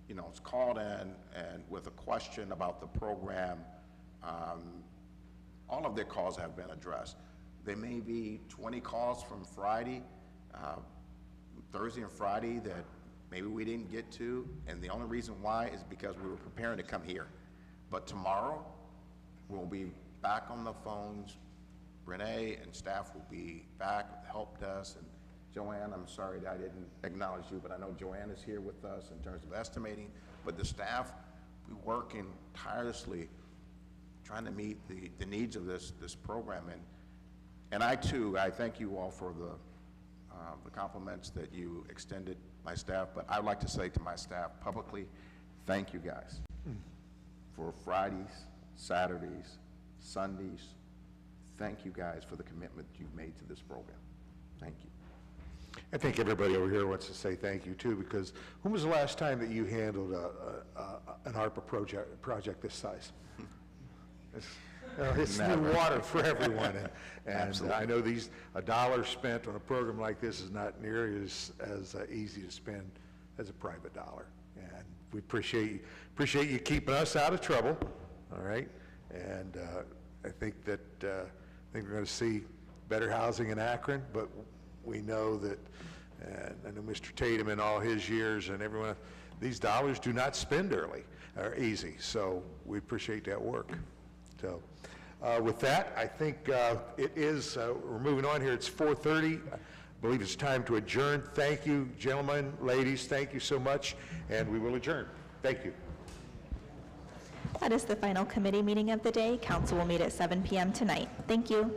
you know, is called in and with a question about the program, all of their calls have been addressed. There may be 20 calls from Friday, Thursday and Friday that maybe we didn't get to, and the only reason why is because we were preparing to come here. But tomorrow, we'll be back on the phones. Renee and staff will be back with the help desk, and Joanne, I'm sorry that I didn't acknowledge you, but I know Joanne is here with us in terms of estimating, but the staff, we're working tirelessly trying to meet the needs of this program. And I too, I thank you all for the compliments that you extended my staff, but I'd like to say to my staff publicly, thank you guys for Fridays, Saturdays, Sundays. Thank you guys for the commitment you've made to this program. Thank you. I think everybody over here wants to say thank you too, because when was the last time that you handled an ARPA project this size? It's new water for everyone, and I know a dollar spent on a program like this is not nearly as easy to spend as a private dollar, and we appreciate you keeping us out of trouble, all right? And I think we're going to see better housing in Akron, but we know that, and I know Mr. Tatum in all his years and everyone, these dollars do not spend early or easy, so we appreciate that work. So with that, I think we're moving on here. It's 4:30. I believe it's time to adjourn. Thank you, gentlemen, ladies. Thank you so much, and we will adjourn. Thank you. That is the final committee meeting of the day. Council will meet at 7 p.m. tonight. Thank you.